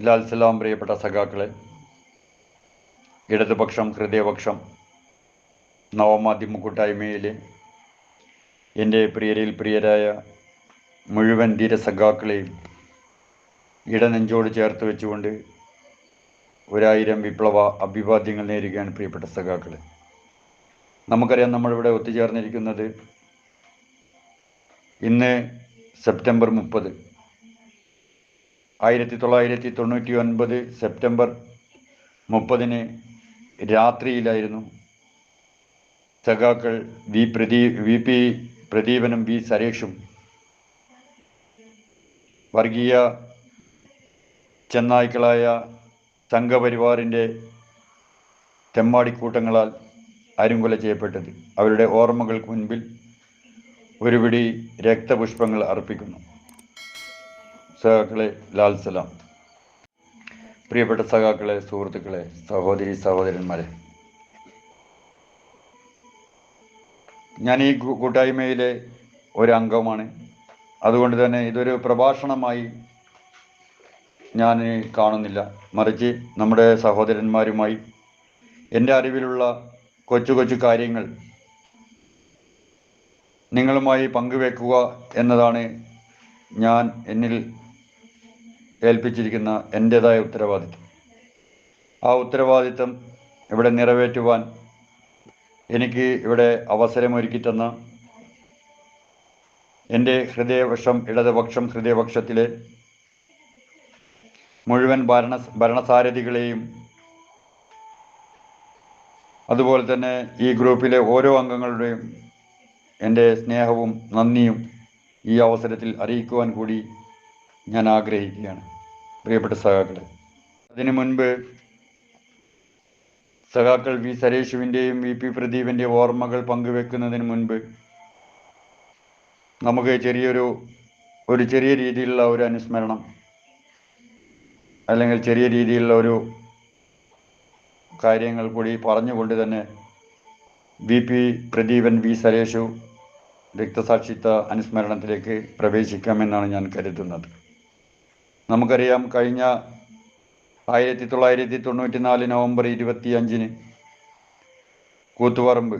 ലാൽ സലാം. പ്രിയപ്പെട്ട സഖാക്കളെ, ഇടതുപക്ഷം ഹൃദയപക്ഷം നവമാധ്യമ കൂട്ടായ്മയിലെ എൻ്റെ പ്രിയരായ മുഴുവൻ ധീരസഖാക്കളെയും ഇടനെഞ്ചോട് ചേർത്ത് വെച്ചുകൊണ്ട് 1000 വിപ്ലവ അഭിവാദ്യങ്ങൾ നേരുകയാണ്. പ്രിയപ്പെട്ട സഖാക്കളെ, നമുക്കറിയാം, നമ്മളിവിടെ ഒത്തുചേർന്നിരിക്കുന്നത് ഇന്ന് സെപ്റ്റംബർ 30, 1999 സെപ്റ്റംബർ 30 രാത്രിയിലായിരുന്നു സഖാക്കൾ വി പി പ്രദീപനും വി സരേഷും വർഗീയ ചെന്നായ്ക്കളായ സംഘപരിവാറിൻ്റെ തെമ്മാടിക്കൂട്ടങ്ങളാൽ അരുങ്കൊല ചെയ്യപ്പെട്ടത്. അവരുടെ ഓർമ്മകൾക്ക് മുൻപിൽ ഒരു പിടി രക്തപുഷ്പങ്ങൾ അർപ്പിക്കുന്നു. സഖാക്കളെ, ലാൽ സലാം. പ്രിയപ്പെട്ട സഖാക്കളെ, സുഹൃത്തുക്കളെ, സഹോദരന്മാരെ, ഞാൻ ഈ കൂട്ടായ്മയിലെ ഒരു അംഗമാണ്. അതുകൊണ്ട് തന്നെ ഇതൊരു പ്രഭാഷണമായി ഞാൻ കാണുന്നില്ല. മറിച്ച് നമ്മുടെ സഹോദരന്മാരുമായി എൻ്റെ അറിവിലുള്ള കൊച്ചു കാര്യങ്ങൾ നിങ്ങളുമായി പങ്കുവെക്കുക എന്നതാണ് ഞാൻ എന്നിൽ ഏൽപ്പിച്ചിരിക്കുന്ന എൻ്റേതായ ഉത്തരവാദിത്വം. ആ ഉത്തരവാദിത്വം ഇവിടെ നിറവേറ്റുവാൻ എനിക്ക് ഇവിടെ അവസരമൊരുക്കി തന്ന എൻ്റെ ഇടതുപക്ഷം ഹൃദയപക്ഷത്തിലെ മുഴുവൻ ഭരണസാരഥികളെയും അതുപോലെ തന്നെ ഈ ഗ്രൂപ്പിലെ ഓരോ അംഗങ്ങളുടെയും എൻ്റെ സ്നേഹവും നന്ദിയും ഈ അവസരത്തിൽ അറിയിക്കുവാൻ കൂടി ഞാൻ ആഗ്രഹിക്കുകയാണ്. പ്രിയപ്പെട്ട സഖാക്കളെ, അതിനു മുൻപ് സഖാക്കൾ വി സരേഷുവിൻ്റെയും വി പി പ്രദീപിൻ്റെയും ഓർമ്മകൾ പങ്കുവെക്കുന്നതിന് മുൻപ് നമുക്ക് ചെറിയ രീതിയിലുള്ള ഒരു അനുസ്മരണം, അല്ലെങ്കിൽ ചെറിയ രീതിയിലുള്ള ഒരു കാര്യങ്ങൾ കൂടി പറഞ്ഞുകൊണ്ട് തന്നെ വി പി പ്രദീപൻ വി സരേഷു രക്തസാക്ഷിത്വ അനുസ്മരണത്തിലേക്ക് പ്രവേശിക്കാമെന്നാണ് ഞാൻ കരുതുന്നത്. നമുക്കറിയാം, കഴിഞ്ഞ 1994 നവംബർ 25 കൂത്തുപറമ്പ്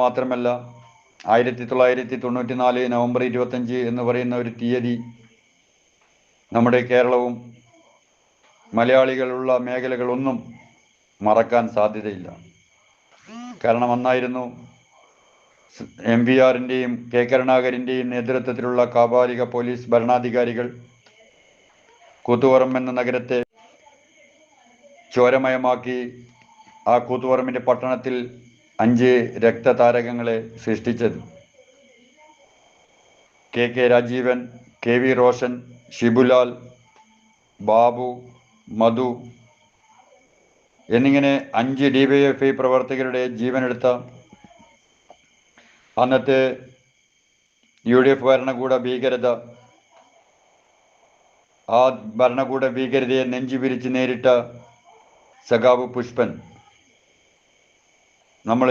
മാത്രമല്ല, 1994 നവംബർ 25 എന്ന് പറയുന്ന ഒരു തീയതി നമ്മുടെ കേരളവും മലയാളികളുള്ള മേഖലകളൊന്നും മറക്കാൻ സാധ്യതയില്ല. കാരണം അന്നായിരുന്നു MVRൻ്റെയും കെ കരുണാകരൻ്റെയും നേതൃത്വത്തിലുള്ള കാപാലിക പോലീസ് ഭരണാധികാരികൾ കൂത്തുപറമ്പ് എന്ന നഗരത്തെ ചോരമയമാക്കി ആ കൂത്തുപറമ്പിൻ്റെ പട്ടണത്തിൽ 5 രക്തതാരകങ്ങളെ സൃഷ്ടിച്ചത്. കെ രാജീവൻ, KV റോഷൻ, ഷിബുലാൽ, ബാബു, മധു എന്നിങ്ങനെ 5 DYFI പ്രവർത്തകരുടെ ജീവനെടുത്ത അന്നത്തെ UDF ഭരണകൂട ഭീകരത, ആ ഭരണകൂട ഭീകരതയെ നെഞ്ചുപിരിച്ച് നേരിട്ട സഖാവ് പുഷ്പൻ, നമ്മൾ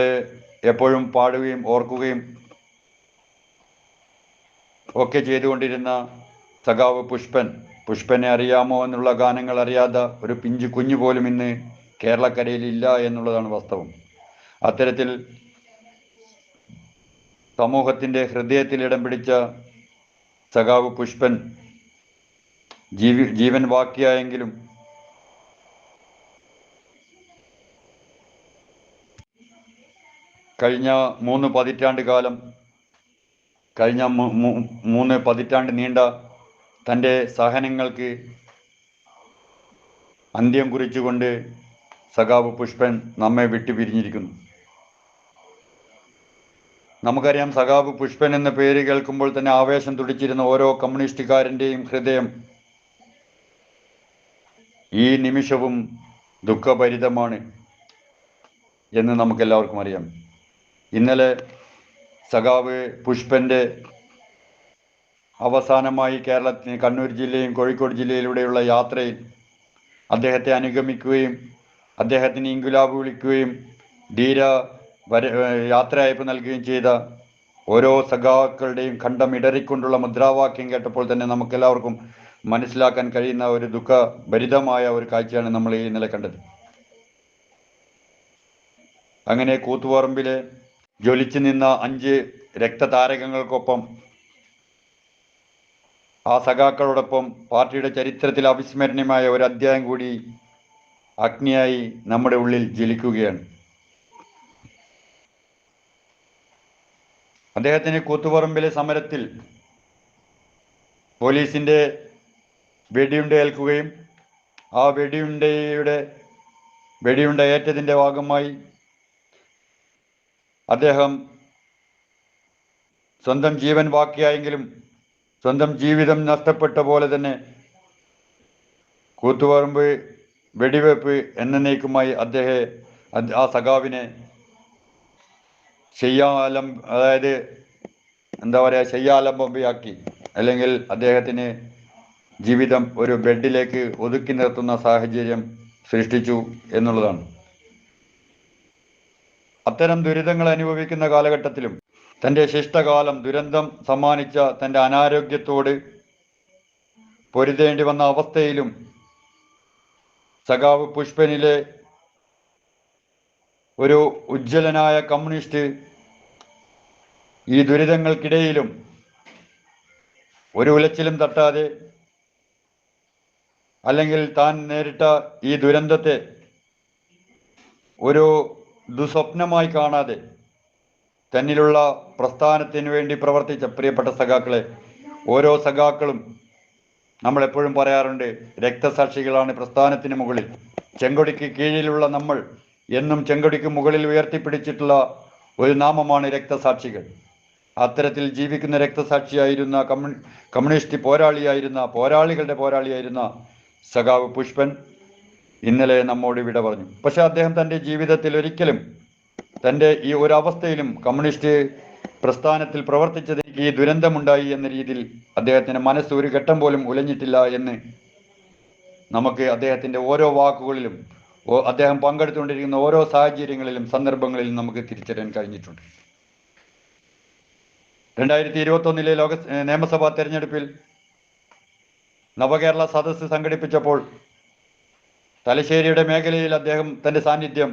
എപ്പോഴും പാടുകയും ഓർക്കുകയും ഒക്കെ ചെയ്തുകൊണ്ടിരുന്ന സഖാവ് പുഷ്പനെ അറിയാമോ എന്നുള്ള ഗാനങ്ങൾ അറിയാത്ത ഒരു പിഞ്ചു കുഞ്ഞു പോലും ഇന്ന് കേരളക്കരയിൽ ഇല്ല എന്നുള്ളതാണ് വാസ്തവം. അത്തരത്തിൽ സമൂഹത്തിൻ്റെ ഹൃദയത്തിൽ ഇടം പിടിച്ച സഖാവ് പുഷ്പൻ ജീവൻ ബാക്കിയായെങ്കിലും കഴിഞ്ഞ 3 പതിറ്റാണ്ട് നീണ്ട തൻ്റെ സഹനങ്ങൾക്ക് അന്ത്യം കുറിച്ചുകൊണ്ട് സഖാവ് പുഷ്പൻ നമ്മെ വിട്ടുപിരിഞ്ഞിരിക്കുന്നു. നമുക്കറിയാം, സഖാവ് പുഷ്പൻ എന്ന പേര് കേൾക്കുമ്പോൾ തന്നെ ആവേശം തുടിച്ചിരുന്ന ഓരോ കമ്മ്യൂണിസ്റ്റുകാരൻ്റെയും ഹൃദയം ഈ നിമിഷവും ദുഃഖഭരിതമാണ് എന്ന് നമുക്കെല്ലാവർക്കും അറിയാം. ഇന്നലെ സഖാവ് പുഷ്പൻ്റെ അവസാനമായി കണ്ണൂർ ജില്ലയും കോഴിക്കോട് ജില്ലയിലൂടെയുള്ള യാത്രയിൽ അദ്ദേഹത്തെ അനുഗമിക്കുകയും അദ്ദേഹത്തിന് ഇൻകുലാബ് വിളിക്കുകയും ധീര യാത്രയയപ്പ് നൽകുകയും ചെയ്ത ഓരോ സഖാക്കളുടെയും ഖണ്ഡം ഇടറിക്കൊണ്ടുള്ള മുദ്രാവാക്യം കേട്ടപ്പോൾ തന്നെ നമുക്കെല്ലാവർക്കും മനസ്സിലാക്കാൻ കഴിയുന്ന ഒരു ദുഃഖഭരിതമായ ഒരു കാഴ്ചയാണ് നമ്മൾ ഇന്നലെ കണ്ടത്. അങ്ങനെ കൂത്തുപറമ്പിലെ ജ്വലിച്ചു നിന്ന 5 രക്തതാരകങ്ങൾക്കൊപ്പം, ആ സഖാക്കളോടൊപ്പം പാർട്ടിയുടെ ചരിത്രത്തിൽ അവിസ്മരണീയമായ ഒരു അധ്യായം കൂടി അഗ്നിയായി നമ്മുടെ ഉള്ളിൽ ജ്വലിക്കുകയാണ്. അദ്ദേഹത്തിന് കൂത്തുപറമ്പിലെ സമരത്തിൽ പോലീസിൻ്റെ വെടിയുണ്ട ഏൽക്കുകയും ആ വെടിയുണ്ട ഏറ്റതിൻ്റെ ഭാഗമായി അദ്ദേഹം സ്വന്തം ജീവൻ ബാക്കിയായെങ്കിലും സ്വന്തം ജീവിതം നഷ്ടപ്പെട്ട പോലെ തന്നെ കൂത്തുപറമ്പ് വെടിവെപ്പ് എന്നേക്കുമായി ആ സഖാവിനെ ശയ്യാലംബിയാക്കി, അല്ലെങ്കിൽ അദ്ദേഹത്തിന് ജീവിതം ഒരു ബെഡിലേക്ക് ഒതുക്കി നിർത്തുന്ന സാഹചര്യം സൃഷ്ടിച്ചു എന്നുള്ളതാണ്. അത്തരം ദുരിതങ്ങൾ അനുഭവിക്കുന്ന കാലഘട്ടത്തിലും തൻ്റെ ശിഷ്ടകാലം ദുരന്തം സമ്മാനിച്ച തൻ്റെ അനാരോഗ്യത്തോട് പൊരുതേണ്ടി വന്ന അവസ്ഥയിലും സഖാവ് പുഷ്പനിലെ ഒരു ഉജ്ജ്വലനായ കമ്മ്യൂണിസ്റ്റ് ഈ ദുരിതങ്ങൾക്കിടയിലും ഒരു ഉലച്ചിലും തട്ടാതെ, അല്ലെങ്കിൽ താൻ നേരിട്ട ഈ ദുരന്തത്തെ ഒരു ദുസ്വപ്നമായി കാണാതെ തന്നിലുള്ള പ്രസ്ഥാനത്തിന് വേണ്ടി പ്രവർത്തിച്ച പ്രിയപ്പെട്ട സഖാക്കളെ, ഓരോ സഖാക്കളും നമ്മളെപ്പോഴും പറയാറുണ്ട്, രക്തസാക്ഷികളാണ് പ്രസ്ഥാനത്തിന് മുകളിൽ. ചെങ്കൊടിക്ക് കീഴിലുള്ള നമ്മൾ എന്നും ചെങ്കൊടിക്ക് മുകളിൽ ഉയർത്തിപ്പിടിച്ചിട്ടുള്ള ഒരു നാമമാണ് രക്തസാക്ഷികൾ. അത്തരത്തിൽ ജീവിക്കുന്ന രക്തസാക്ഷിയായിരുന്ന കമ്മ്യൂണിസ്റ്റ് പോരാളികളുടെ പോരാളിയായിരുന്ന സഖാവ് പുഷ്പൻ ഇന്നലെ നമ്മോട് വിട പറഞ്ഞു. പക്ഷെ അദ്ദേഹം തൻ്റെ ജീവിതത്തിൽ ഒരിക്കലും തൻ്റെ ഈ ഒരു അവസ്ഥയിലും കമ്മ്യൂണിസ്റ്റ് പ്രസ്ഥാനത്തിൽ പ്രവർത്തിച്ചത് ഈ ദുരന്തമുണ്ടായി എന്ന രീതിയിൽ അദ്ദേഹത്തിൻ്റെ മനസ്സ് ഒരു ഘട്ടം പോലും ഉലഞ്ഞിട്ടില്ല എന്ന് നമുക്ക് അദ്ദേഹത്തിൻ്റെ ഓരോ വാക്കുകളിലും അദ്ദേഹം പങ്കെടുത്തുകൊണ്ടിരിക്കുന്ന ഓരോ സാഹചര്യങ്ങളിലും സന്ദർഭങ്ങളിലും നമുക്ക് തിരിച്ചറിയാൻ കഴിഞ്ഞിട്ടുണ്ട്. 2021 നിയമസഭാ തെരഞ്ഞെടുപ്പിൽ നവകേരള സദസ്സ് സംഘടിപ്പിച്ചപ്പോൾ തലശ്ശേരിയുടെ മേഖലയിൽ അദ്ദേഹം തൻ്റെ സാന്നിധ്യം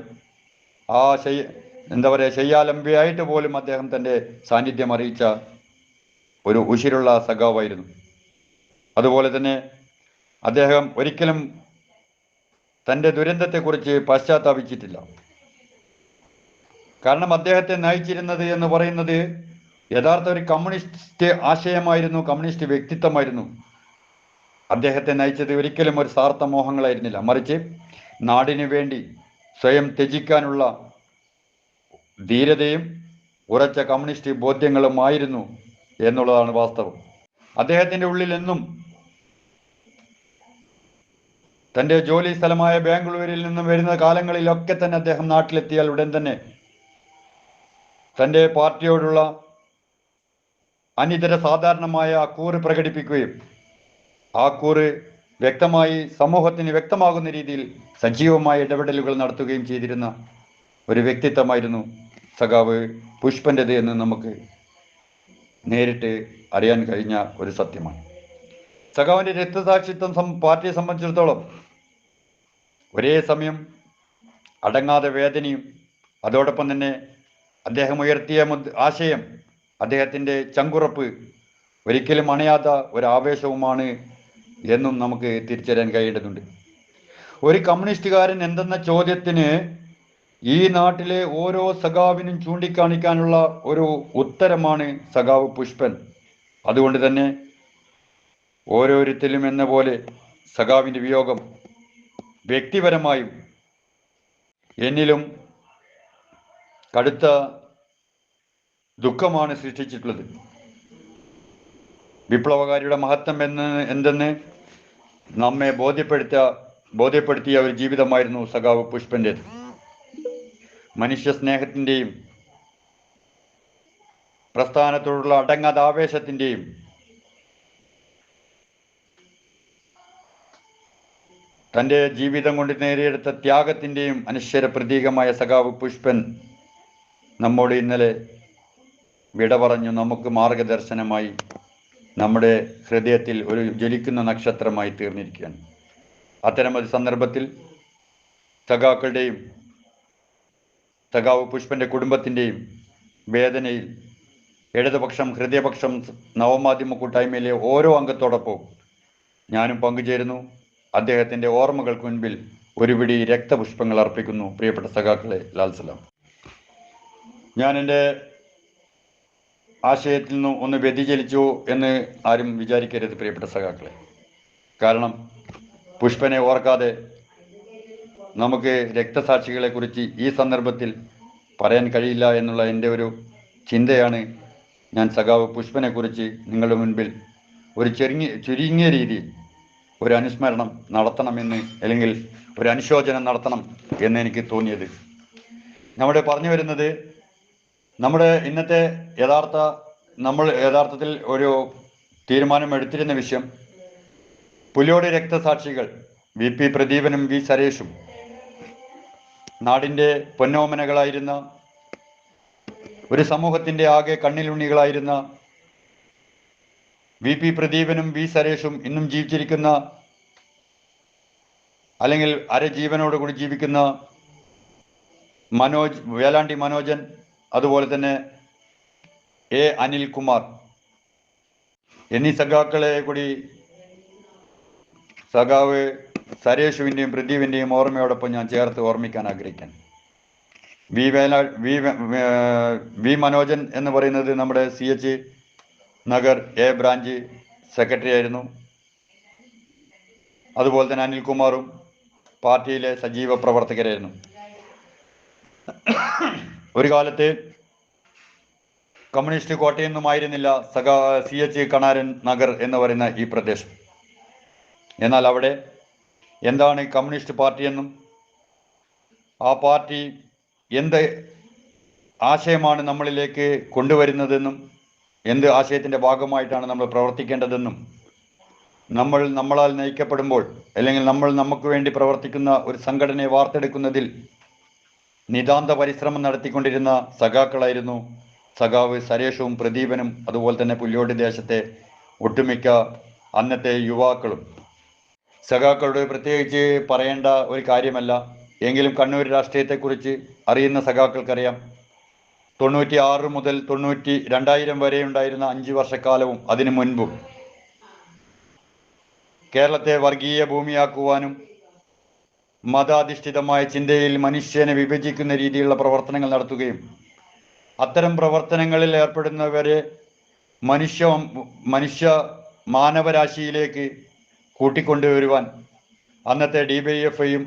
ശയ്യാലംബിയായിട്ട് പോലും അദ്ദേഹം തൻ്റെ സാന്നിധ്യം അറിയിച്ച ഒരു ഉശിരുള്ള സഖാവായിരുന്നു. അതുപോലെ തന്നെ അദ്ദേഹം ഒരിക്കലും തൻ്റെ ദുരന്തത്തെക്കുറിച്ച് പശ്ചാത്താപിച്ചിട്ടില്ല. കാരണം അദ്ദേഹത്തെ നയിച്ചിരുന്നത് എന്ന് പറയുന്നത് യഥാർത്ഥ ഒരു കമ്മ്യൂണിസ്റ്റ് ആശയമായിരുന്നു, കമ്മ്യൂണിസ്റ്റ് വ്യക്തിത്വമായിരുന്നു. അദ്ദേഹത്തെ നയിച്ചത് ഒരിക്കലും ഒരു സ്വാർത്ഥ മോഹങ്ങളായിരുന്നില്ല, മറിച്ച് നാടിനു വേണ്ടി സ്വയം ത്യജിക്കാനുള്ള ധീരതയും ഉറച്ച കമ്മ്യൂണിസ്റ്റ് ബോധ്യങ്ങളുമായിരുന്നു എന്നുള്ളതാണ് വാസ്തവം. അദ്ദേഹത്തിൻ്റെ ഉള്ളിൽ എന്നും തൻ്റെ ജോലി സ്ഥലമായ ബാംഗ്ലൂരിൽ നിന്നും വരുന്ന കാലങ്ങളിലൊക്കെ തന്നെ അദ്ദേഹം നാട്ടിലെത്തിയാൽ ഉടൻ തന്നെ തൻ്റെ പാർട്ടിയോടുള്ള അനിതര സാധാരണമായ കൂറ് പ്രകടിപ്പിക്കുകയും ആ കൂറ് വ്യക്തമായി സമൂഹത്തിന് വ്യക്തമാകുന്ന രീതിയിൽ സജീവമായ ഇടപെടലുകൾ നടത്തുകയും ചെയ്തിരുന്ന ഒരു വ്യക്തിത്വമായിരുന്നു സഖാവ് പുഷ്പൻ്റെത് എന്ന് നമുക്ക് നേരിട്ട് അറിയാൻ കഴിഞ്ഞ ഒരു സത്യമാണ്. സഖാവിൻ്റെ രക്തസാക്ഷിത്വം പാർട്ടിയെ സംബന്ധിച്ചിടത്തോളം ഒരേ സമയം അടങ്ങാതെ വേദനയും, അതോടൊപ്പം തന്നെ അദ്ദേഹം ഉയർത്തിയ ആശയം, അദ്ദേഹത്തിൻ്റെ ചങ്കുറപ്പ് ഒരിക്കലും അണയാത്ത ഒരു ആവേശവുമാണ് എന്നും നമുക്ക് തിരിച്ചറിയാൻ കഴിയേണ്ടതുണ്ട്. ഒരു കമ്മ്യൂണിസ്റ്റുകാരൻ എന്തെന്ന ചോദ്യത്തിന് ഈ നാട്ടിലെ ഓരോ സഖാവിനും ചൂണ്ടിക്കാണിക്കാനുള്ള ഒരു ഉത്തരമാണ് സഖാവ് പുഷ്പൻ. അതുകൊണ്ട് തന്നെ ഓരോരുത്തരും എന്ന പോലെ സഖാവിൻ്റെ വിയോഗം വ്യക്തിപരമായും എന്നിലും കടുത്ത ദുഃഖമാണ് സൃഷ്ടിച്ചിട്ടുള്ളത്. വിപ്ലവകാരിയുടെ മഹത്വം എന്തെന്ന് നമ്മെ ബോധ്യപ്പെടുത്തിയ ഒരു ജീവിതമായിരുന്നു സഖാവ് പുഷ്പൻ്റേത്. മനുഷ്യ സ്നേഹത്തിൻ്റെയും പ്രസ്ഥാനത്തോടുള്ള അടങ്ങാത്ത ആവേശത്തിൻ്റെയും തൻ്റെ ജീവിതം കൊണ്ട് നേടിയെടുത്ത ത്യാഗത്തിൻ്റെയും അനശ്വര പ്രതീകമായ സഖാവ് പുഷ്പൻ നമ്മോട് ഇന്നലെ വിട പറഞ്ഞു നമുക്ക് മാർഗദർശനമായി നമ്മുടെ ഹൃദയത്തിൽ ഒരു ജ്വലിക്കുന്ന നക്ഷത്രമായി തീർന്നിരിക്കുകയാണ്. അത്തരമൊരു സന്ദർഭത്തിൽ സഖാക്കളുടെയും സഖാവ് പുഷ്പൻ്റെ കുടുംബത്തിൻ്റെയും വേദനയിൽ ഇടതുപക്ഷം, ഹൃദയപക്ഷം, നവമാധ്യമ കൂട്ടായ്മയിലെ ഓരോ അംഗത്തോടൊപ്പം ഞാനും പങ്കുചേരുന്നു. അദ്ദേഹത്തിൻ്റെ ഓർമ്മകൾക്ക് മുൻപിൽ ഒരു പിടി രക്തപുഷ്പങ്ങൾ അർപ്പിക്കുന്നു. പ്രിയപ്പെട്ട സഖാക്കളെ, ലാൽ സലാം. ഞാൻ എൻ്റെ ആശയത്തിൽ നിന്നും ഒന്ന് വ്യതിചലിച്ചു എന്ന് ആരും വിചാരിക്കരുത് പ്രിയപ്പെട്ട സഖാക്കളെ. കാരണം പുഷ്പനെ ഓർക്കാതെ നമുക്ക് രക്തസാക്ഷികളെക്കുറിച്ച് ഈ സന്ദർഭത്തിൽ പറയാൻ കഴിയില്ല എന്നുള്ള എൻ്റെ ഒരു ചിന്തയാണ് ഞാൻ സഖാവ് പുഷ്പനെക്കുറിച്ച് നിങ്ങളുടെ മുൻപിൽ ഒരു ചുരുങ്ങിയ രീതിയിൽ ഒരു അനുസ്മരണം നടത്തണമെന്ന്, അല്ലെങ്കിൽ ഒരു അനുശോചനം നടത്തണം എന്ന് എനിക്ക് തോന്നിയത്. നമ്മുടെ പറഞ്ഞു വരുന്നത്, നമ്മുടെ ഇന്നത്തെ നമ്മൾ യഥാർത്ഥത്തിൽ ഒരു തീരുമാനം എടുത്തിരുന്ന വിഷയം, പുലിയോട് രക്തസാക്ഷികൾ VP പ്രദീപനും V സരേഷും, നാടിൻ്റെ പൊന്നോമനകളായിരുന്ന, ഒരു സമൂഹത്തിൻ്റെ ആകെ കണ്ണിലുണ്ണികളായിരുന്ന VP പ്രദീപനും V സരേഷും ഇന്നും ജീവിച്ചിരിക്കുന്ന, അല്ലെങ്കിൽ അരജീവനോടുകൂടി ജീവിക്കുന്ന വേലാണ്ടി മനോജൻ, അതുപോലെ തന്നെ A അനിൽകുമാർ എന്നീ സഖാക്കളെ കൂടി സഖാവ് സരേഷുവിൻ്റെയും പ്രദീപിൻ്റെയും ഓർമ്മയോടൊപ്പം ഞാൻ ചേർത്ത് ഓർമ്മിക്കാൻ ആഗ്രഹിക്കാൻ. വി മനോജൻ എന്ന് പറയുന്നത് നമ്മുടെ CH Nagar A branch secretary ആയിരുന്നു. അതുപോലെ തന്നെ അനിൽകുമാറും പാർട്ടിയിലെ സജീവ പ്രവർത്തകരായിരുന്നു. ഒരു കാലത്ത് കമ്മ്യൂണിസ്റ്റ് കോട്ടയൊന്നുമായിരുന്നില്ല CH കണാരൻ നഗർ എന്ന് പറയുന്ന ഈ പ്രദേശം. എന്നാൽ അവിടെ എന്താണ് കമ്മ്യൂണിസ്റ്റ് പാർട്ടിയെന്നും ആ പാർട്ടി എന്ത് ആശയമാണ് നമ്മളിലേക്ക് കൊണ്ടുവരുന്നതെന്നും എന്ത് ആശയത്തിൻ്റെ ഭാഗമായിട്ടാണ് നമ്മൾ പ്രവർത്തിക്കേണ്ടതെന്നും, നമ്മളാൽ നയിക്കപ്പെടുമ്പോൾ, അല്ലെങ്കിൽ നമുക്ക് വേണ്ടി പ്രവർത്തിക്കുന്ന ഒരു സംഘടനയെ വാർത്തെടുക്കുന്നതിൽ നിതാന്ത പരിശ്രമം നടത്തിക്കൊണ്ടിരുന്ന സഖാക്കളായിരുന്നു സഖാവ് സരേഷും പ്രദീപനും, അതുപോലെ തന്നെ പുല്യോട് ദേശത്തെ ഒട്ടുമിക്ക അന്നത്തെ യുവാക്കളും. സഖാക്കളോട് പ്രത്യേകിച്ച് പറയേണ്ട ഒരു കാര്യമല്ല, എങ്കിലും കണ്ണൂർ രാഷ്ട്രീയത്തെക്കുറിച്ച് അറിയുന്ന സഖാക്കൾക്കറിയാം. 96 മുതൽ 2000 വരെ ഉണ്ടായിരുന്ന 5 വർഷക്കാലവും അതിനു മുൻപും കേരളത്തെ വർഗീയ ഭൂമിയാക്കുവാനും മതാധിഷ്ഠിതമായ ചിന്തയിൽ മനുഷ്യനെ വിഭജിക്കുന്ന രീതിയിലുള്ള പ്രവർത്തനങ്ങൾ നടത്തുകയും, അത്തരം പ്രവർത്തനങ്ങളിൽ ഏർപ്പെടുന്നവരെ മാനവരാശിയിലേക്ക് കൂട്ടിക്കൊണ്ടുവരുവാൻ അന്നത്തെ DYFIയും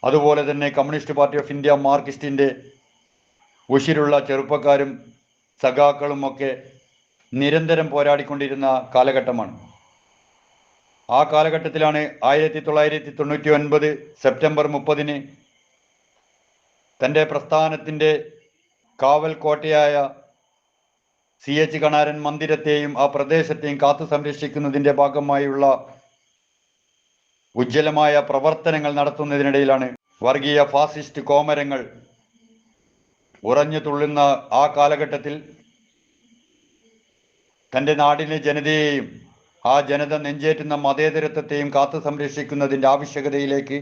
അതുപോലെ തന്നെ കമ്മ്യൂണിസ്റ്റ് പാർട്ടി ഓഫ് ഇന്ത്യ മാർക്സിസ്റ്റിൻ്റെ ഉശിരുള്ള ചെറുപ്പക്കാരും സഖാക്കളും ഒക്കെ നിരന്തരം പോരാടിക്കൊണ്ടിരുന്ന കാലഘട്ടമാണ്. ആ കാലഘട്ടത്തിലാണ് 1999 സെപ്റ്റംബർ 30 തൻ്റെ പ്രസ്ഥാനത്തിൻ്റെ കാവൽ കോട്ടയായ CH കണാരൻ മന്ദിരത്തെയും ആ പ്രദേശത്തെയും കാത്തു സംരക്ഷിക്കുന്നതിൻ്റെ ഭാഗമായുള്ള ഉജ്ജ്വലമായ പ്രവർത്തനങ്ങൾ നടത്തുന്നതിനിടയിലാണ് വർഗീയ ഫാസിസ്റ്റ് കോമരങ്ങൾ ഉറഞ്ഞു തുള്ളുന്ന ആ കാലഘട്ടത്തിൽ തൻ്റെ നാടിലെ ജനതയെയും ആ ജനത നെഞ്ചേറ്റുന്ന മതേതരത്വത്തെയും കാത്തു സംരക്ഷിക്കുന്നതിൻ്റെ ആവശ്യകതയിലേക്ക്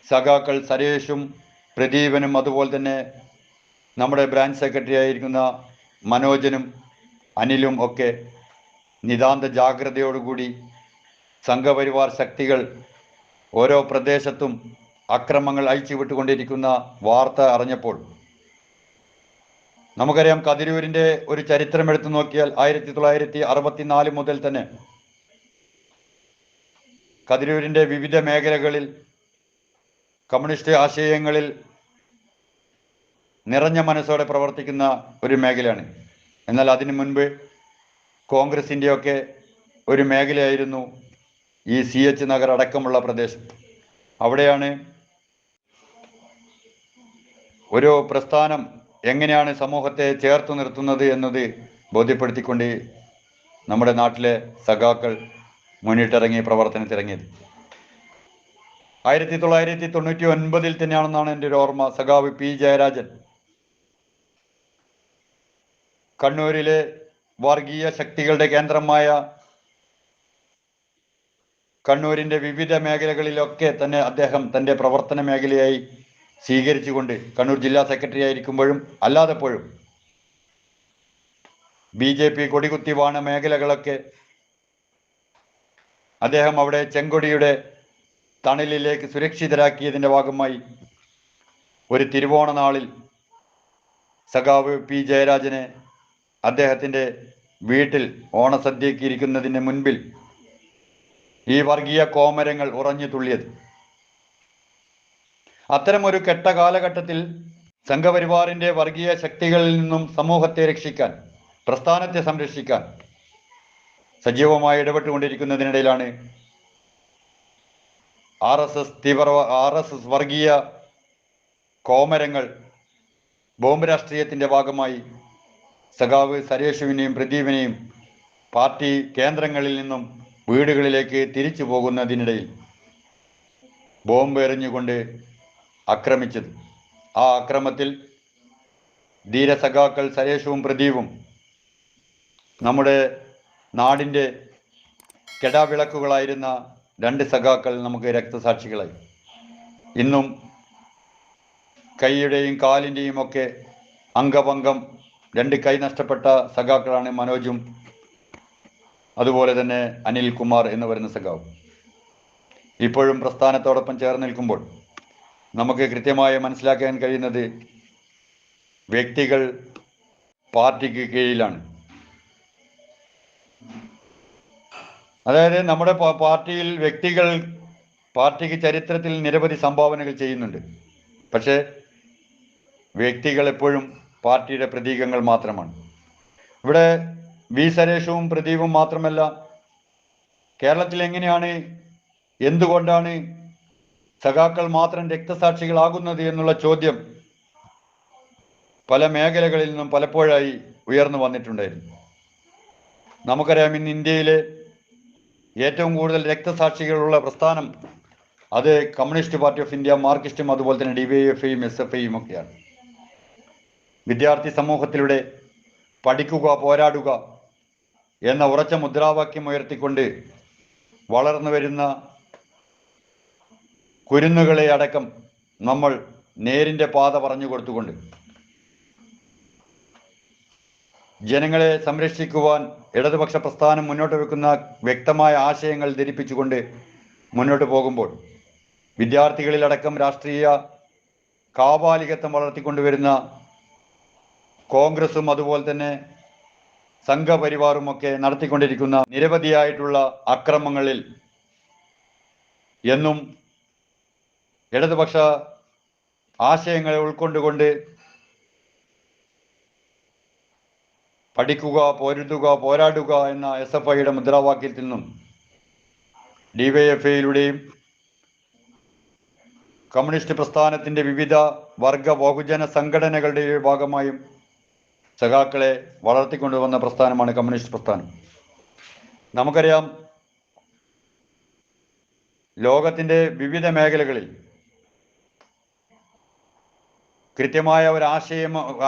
സഖാക്കൾ സരേഷും പ്രദീപനും അതുപോലെ തന്നെ നമ്മുടെ ബ്രാഞ്ച് സെക്രട്ടറി ആയിരിക്കുന്ന മനോജനും അനിലും ഒക്കെ നിതാന്ത ജാഗ്രതയോടുകൂടി സംഘപരിവാർ ശക്തികൾ ഓരോ പ്രദേശത്തും അക്രമങ്ങൾ അഴിച്ചുവിട്ടുകൊണ്ടിരിക്കുന്ന വാർത്ത അറിഞ്ഞപ്പോൾ, നമുക്കറിയാം കതിരൂരിൻ്റെ ഒരു ചരിത്രം എടുത്തു നോക്കിയാൽ 1964 മുതൽ തന്നെ കതിരൂരിൻ്റെ വിവിധ മേഖലകളിൽ കമ്മ്യൂണിസ്റ്റ് ആശയങ്ങളിൽ നിറഞ്ഞ മനസ്സോടെ പ്രവർത്തിക്കുന്ന ഒരു മേഖലയാണ്. എന്നാൽ അതിനു മുൻപ് കോൺഗ്രസിൻ്റെയൊക്കെ ഒരു മേഖലയായിരുന്നു ഈ CH നഗർ അടക്കമുള്ള പ്രദേശം. അവിടെയാണ് ഒരു പ്രസ്ഥാനം എങ്ങനെയാണ് സമൂഹത്തെ ചേർത്ത് നിർത്തുന്നത് എന്നത് ബോധ്യപ്പെടുത്തിക്കൊണ്ട് നമ്മുടെ നാട്ടിലെ സഖാക്കൾ മുന്നിട്ടിറങ്ങി പ്രവർത്തനത്തിറങ്ങിയത്. 1999 തന്നെയാണെന്നാണ് എൻ്റെ ഒരു ഓർമ്മ. സഖാവ് P ജയരാജൻ കണ്ണൂരിലെ വർഗീയ ശക്തികളുടെ കേന്ദ്രമായ കണ്ണൂരിൻ്റെ വിവിധ മേഖലകളിലൊക്കെ തന്നെ അദ്ദേഹം തൻ്റെ പ്രവർത്തന മേഖലയായി സ്വീകരിച്ചുകൊണ്ട് കണ്ണൂർ ജില്ലാ സെക്രട്ടറി ആയിരിക്കുമ്പോഴും അല്ലാതെപ്പോഴും BJP കൊടികുത്തി വാണ മേഖലകളൊക്കെ അദ്ദേഹം അവിടെ ചെങ്കൊടിയുടെ തണലിലേക്ക് സുരക്ഷിതരാക്കിയതിൻ്റെ ഭാഗമായി ഒരു തിരുവോണ നാളിൽ സഖാവ് P. ജയരാജനെ അദ്ദേഹത്തിൻ്റെ വീട്ടിൽ ഓണസദ്യയ്ക്ക് ഇരിക്കുന്നതിന് മുൻപിൽ ഈ വർഗീയ കോമരങ്ങൾ ഉറഞ്ഞു തുള്ളിയത്. അത്തരമൊരു കെട്ട കാലഘട്ടത്തിൽ സംഘപരിവാറിൻ്റെ വർഗീയ ശക്തികളിൽ നിന്നും സമൂഹത്തെ രക്ഷിക്കാൻ, പ്രസ്ഥാനത്തെ സംരക്ഷിക്കാൻ സജീവമായി ഇടപെട്ടുകൊണ്ടിരിക്കുന്നതിനിടയിലാണ് RSS വർഗീയ കോമരങ്ങൾ ബോംബ് രാഷ്ട്രീയത്തിൻ്റെ ഭാഗമായി സഖാവ് സരേഷുവിനെയും പ്രദീപിനെയും പാർട്ടി കേന്ദ്രങ്ങളിൽ നിന്നും വീടുകളിലേക്ക് തിരിച്ചു പോകുന്നതിനിടയിൽ ബോംബ് എറിഞ്ഞുകൊണ്ട് ആക്രമിച്ചത്. ആ അക്രമത്തിൽ ധീരസഖാക്കൾ സരേഷുവും പ്രദീപും നമ്മുടെ നാടിൻ്റെ കെടാവിളക്കുകളായിരുന്ന 2 സഖാക്കൾ നമുക്ക് രക്തസാക്ഷികളായി. ഇന്നും കൈയുടെയും കാലിൻ്റെയും ഒക്കെ അംഗഭംഗം 2 കൈ നഷ്ടപ്പെട്ട സഖാക്കളാണ് മനോജും അതുപോലെ തന്നെ അനിൽകുമാർ എന്ന് പറയുന്ന സഖാവ്. ഇപ്പോഴും പ്രസ്ഥാനത്തോടൊപ്പം ചേർന്ന് നിൽക്കുമ്പോൾ നമുക്ക് കൃത്യമായി മനസ്സിലാക്കാൻ കഴിയുന്നത് വ്യക്തികൾ പാർട്ടിക്ക് കീഴിലാണ്. അതായത് നമ്മുടെ പാർട്ടിയിൽ വ്യക്തികൾ പാർട്ടിക്ക് ചരിത്രത്തിൽ നിരവധി സംഭാവനകൾ ചെയ്യുന്നുണ്ട്. പക്ഷേ വ്യക്തികൾ എപ്പോഴും പാർട്ടിയുടെ പ്രതീകങ്ങൾ മാത്രമാണ്. ഇവിടെ V. സരേഷും പ്രദീപും മാത്രമല്ല, കേരളത്തിൽ എങ്ങനെയാണ്, എന്തുകൊണ്ടാണ് സഖാക്കൾ മാത്രം രക്തസാക്ഷികളാകുന്നത് എന്നുള്ള ചോദ്യം പല മേഖലകളിൽ നിന്നും പലപ്പോഴായി ഉയർന്നു വന്നിട്ടുണ്ടായിരുന്നു. നമുക്കറിയാം, ഇന്ന് ഇന്ത്യയിലെ ഏറ്റവും കൂടുതൽ രക്തസാക്ഷികളുള്ള പ്രസ്ഥാനം അത് കമ്മ്യൂണിസ്റ്റ് പാർട്ടി ഓഫ് ഇന്ത്യ, മാർക്സിസ്റ്റും അതുപോലെ തന്നെ DYFIയും SFIയും ഒക്കെയാണ്. വിദ്യാർത്ഥി സമൂഹത്തിലൂടെ പഠിക്കുക, പോരാടുക എന്ന ഉറച്ച മുദ്രാവാക്യം ഉയർത്തിക്കൊണ്ട് വളർന്നു വരുന്ന കുരുന്നുകളെ അടക്കം നമ്മൾ നേരിൻ്റെ പാത പറഞ്ഞു കൊടുത്തുകൊണ്ട് ജനങ്ങളെ സംരക്ഷിക്കുവാൻ ഇടതുപക്ഷ പ്രസ്ഥാനം മുന്നോട്ട് വെക്കുന്ന വ്യക്തമായ ആശയങ്ങൾ ധരിപ്പിച്ചുകൊണ്ട് മുന്നോട്ട് പോകുമ്പോൾ വിദ്യാർത്ഥികളിലടക്കം രാഷ്ട്രീയ കാപാലികത്വം വളർത്തിക്കൊണ്ടുവരുന്ന കോൺഗ്രസും അതുപോലെ തന്നെ സംഘപരിവാറുമൊക്കെ നടത്തിക്കൊണ്ടിരിക്കുന്ന നിരവധിയായിട്ടുള്ള അക്രമങ്ങളിൽ എന്നും ഇടതുപക്ഷ ആശയങ്ങളെ ഉൾക്കൊണ്ടുകൊണ്ട് പഠിക്കുക, പൊരുതുക, പോരാടുക എന്ന SFIയുടെ മുദ്രാവാക്യത്തിൽ നിന്നും DYFIയിലൂടെയും കമ്മ്യൂണിസ്റ്റ് പ്രസ്ഥാനത്തിൻ്റെ വിവിധ വർഗ ബഹുജന സംഘടനകളുടെ ഭാഗമായും സഖാക്കളെ വളർത്തിക്കൊണ്ടുവന്ന പ്രസ്ഥാനമാണ് കമ്മ്യൂണിസ്റ്റ് പ്രസ്ഥാനം. നമുക്കറിയാം, ലോകത്തിൻ്റെ വിവിധ മേഖലകളിൽ കൃത്യമായ ഒരു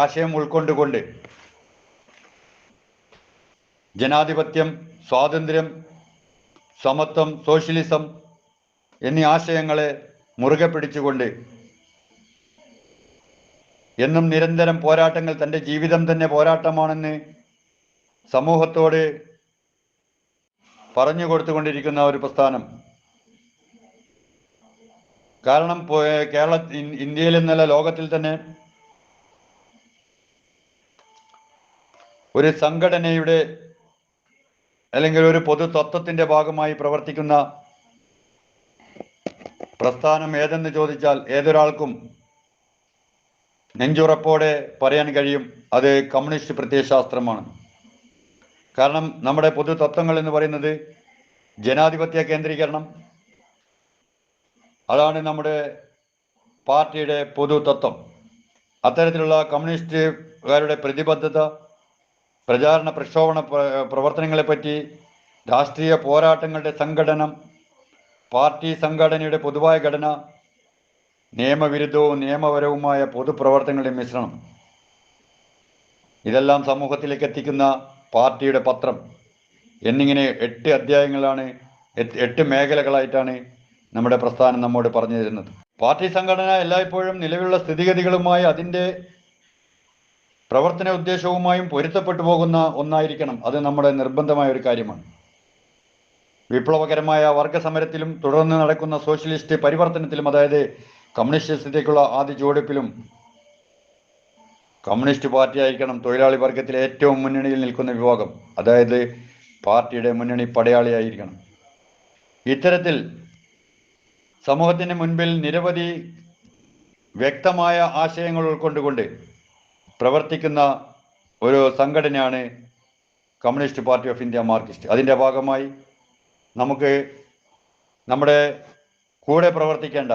ആശയം ഉൾക്കൊണ്ടുകൊണ്ട് ജനാധിപത്യം, സ്വാതന്ത്ര്യം, സമത്വം, സോഷ്യലിസം എന്നീ ആശയങ്ങളെ മുറുകെ പിടിച്ചുകൊണ്ട് എന്നും നിരന്തരം പോരാട്ടങ്ങൾ, തൻ്റെ ജീവിതം തന്നെ പോരാട്ടമാണെന്ന് സമൂഹത്തോട് പറഞ്ഞു കൊടുത്തുകൊണ്ടിരിക്കുന്ന ഒരു പ്രസ്ഥാനം. കാരണം ഇന്ത്യയിൽ എന്നല്ല, ലോകത്തിൽ തന്നെ ഒരു സംഘടനയുടെ അല്ലെങ്കിൽ ഒരു പൊതു തത്വത്തിൻ്റെ ഭാഗമായി പ്രവർത്തിക്കുന്ന പ്രസ്ഥാനം ഏതെന്ന് ചോദിച്ചാൽ ഏതൊരാൾക്കും നെഞ്ചുറപ്പോടെ പറയാൻ കഴിയും, അത് കമ്മ്യൂണിസ്റ്റ് പ്രത്യയശാസ്ത്രമാണ്. കാരണം നമ്മുടെ പൊതു തത്വങ്ങൾ എന്ന് പറയുന്നത് ജനാധിപത്യ കേന്ദ്രീകരണം, അതാണ് നമ്മുടെ പാർട്ടിയുടെ പൊതു തത്വം. അത്തരത്തിലുള്ള കമ്മ്യൂണിസ്റ്റുകാരുടെ പ്രതിബദ്ധത, പ്രചാരണ പ്രക്ഷോഭണ പ്രവർത്തനങ്ങളെപ്പറ്റി, രാഷ്ട്രീയ പോരാട്ടങ്ങളുടെ സംഘടനം, പാർട്ടി സംഘടനയുടെ പൊതുവായ ഘടന, നിയമവിരുദ്ധവും നിയമപരവുമായ പൊതുപ്രവർത്തനങ്ങളുടെ മിശ്രണം ഇതെല്ലാം സമൂഹത്തിലേക്ക് എത്തിക്കുന്ന പാർട്ടിയുടെ പത്രം എന്നിങ്ങനെ 8 അധ്യായങ്ങളാണ്, 8 മേഖലകളായിട്ടാണ് നമ്മുടെ പ്രസ്ഥാനം നമ്മോട് പറഞ്ഞു തരുന്നത്. പാർട്ടി സംഘടന എല്ലായ്പ്പോഴും നിലവിലുള്ള സ്ഥിതിഗതികളുമായി അതിൻ്റെ പ്രവർത്തന ഉദ്ദേശവുമായും പൊരുത്തപ്പെട്ടു പോകുന്ന ഒന്നായിരിക്കണം. അത് നമ്മുടെ നിർബന്ധമായ ഒരു കാര്യമാണ്. വിപ്ലവകരമായ വർഗസമരത്തിലും തുടർന്ന് നടക്കുന്ന സോഷ്യലിസ്റ്റ് പരിവർത്തനത്തിലും, അതായത് കമ്മ്യൂണിസ്റ്റിലേക്കുള്ള ആദ്യ ചുവടുപ്പിലും കമ്മ്യൂണിസ്റ്റ് പാർട്ടി ആയിരിക്കണം തൊഴിലാളി വർഗത്തിലെ ഏറ്റവും മുന്നണിയിൽ നിൽക്കുന്ന വിഭാഗം, അതായത് പാർട്ടിയുടെ മുന്നണി പടയാളിയായിരിക്കണം. ഇത്തരത്തിൽ സമൂഹത്തിന് മുൻപിൽ നിരവധി വ്യക്തമായ ആശയങ്ങൾ ഉൾക്കൊണ്ടുകൊണ്ട് പ്രവർത്തിക്കുന്ന ഒരു സംഘടനയാണ് communist party of India Marxist. അതിൻ്റെ ഭാഗമായി നമുക്ക് നമ്മുടെ കൂടെ പ്രവർത്തിക്കേണ്ട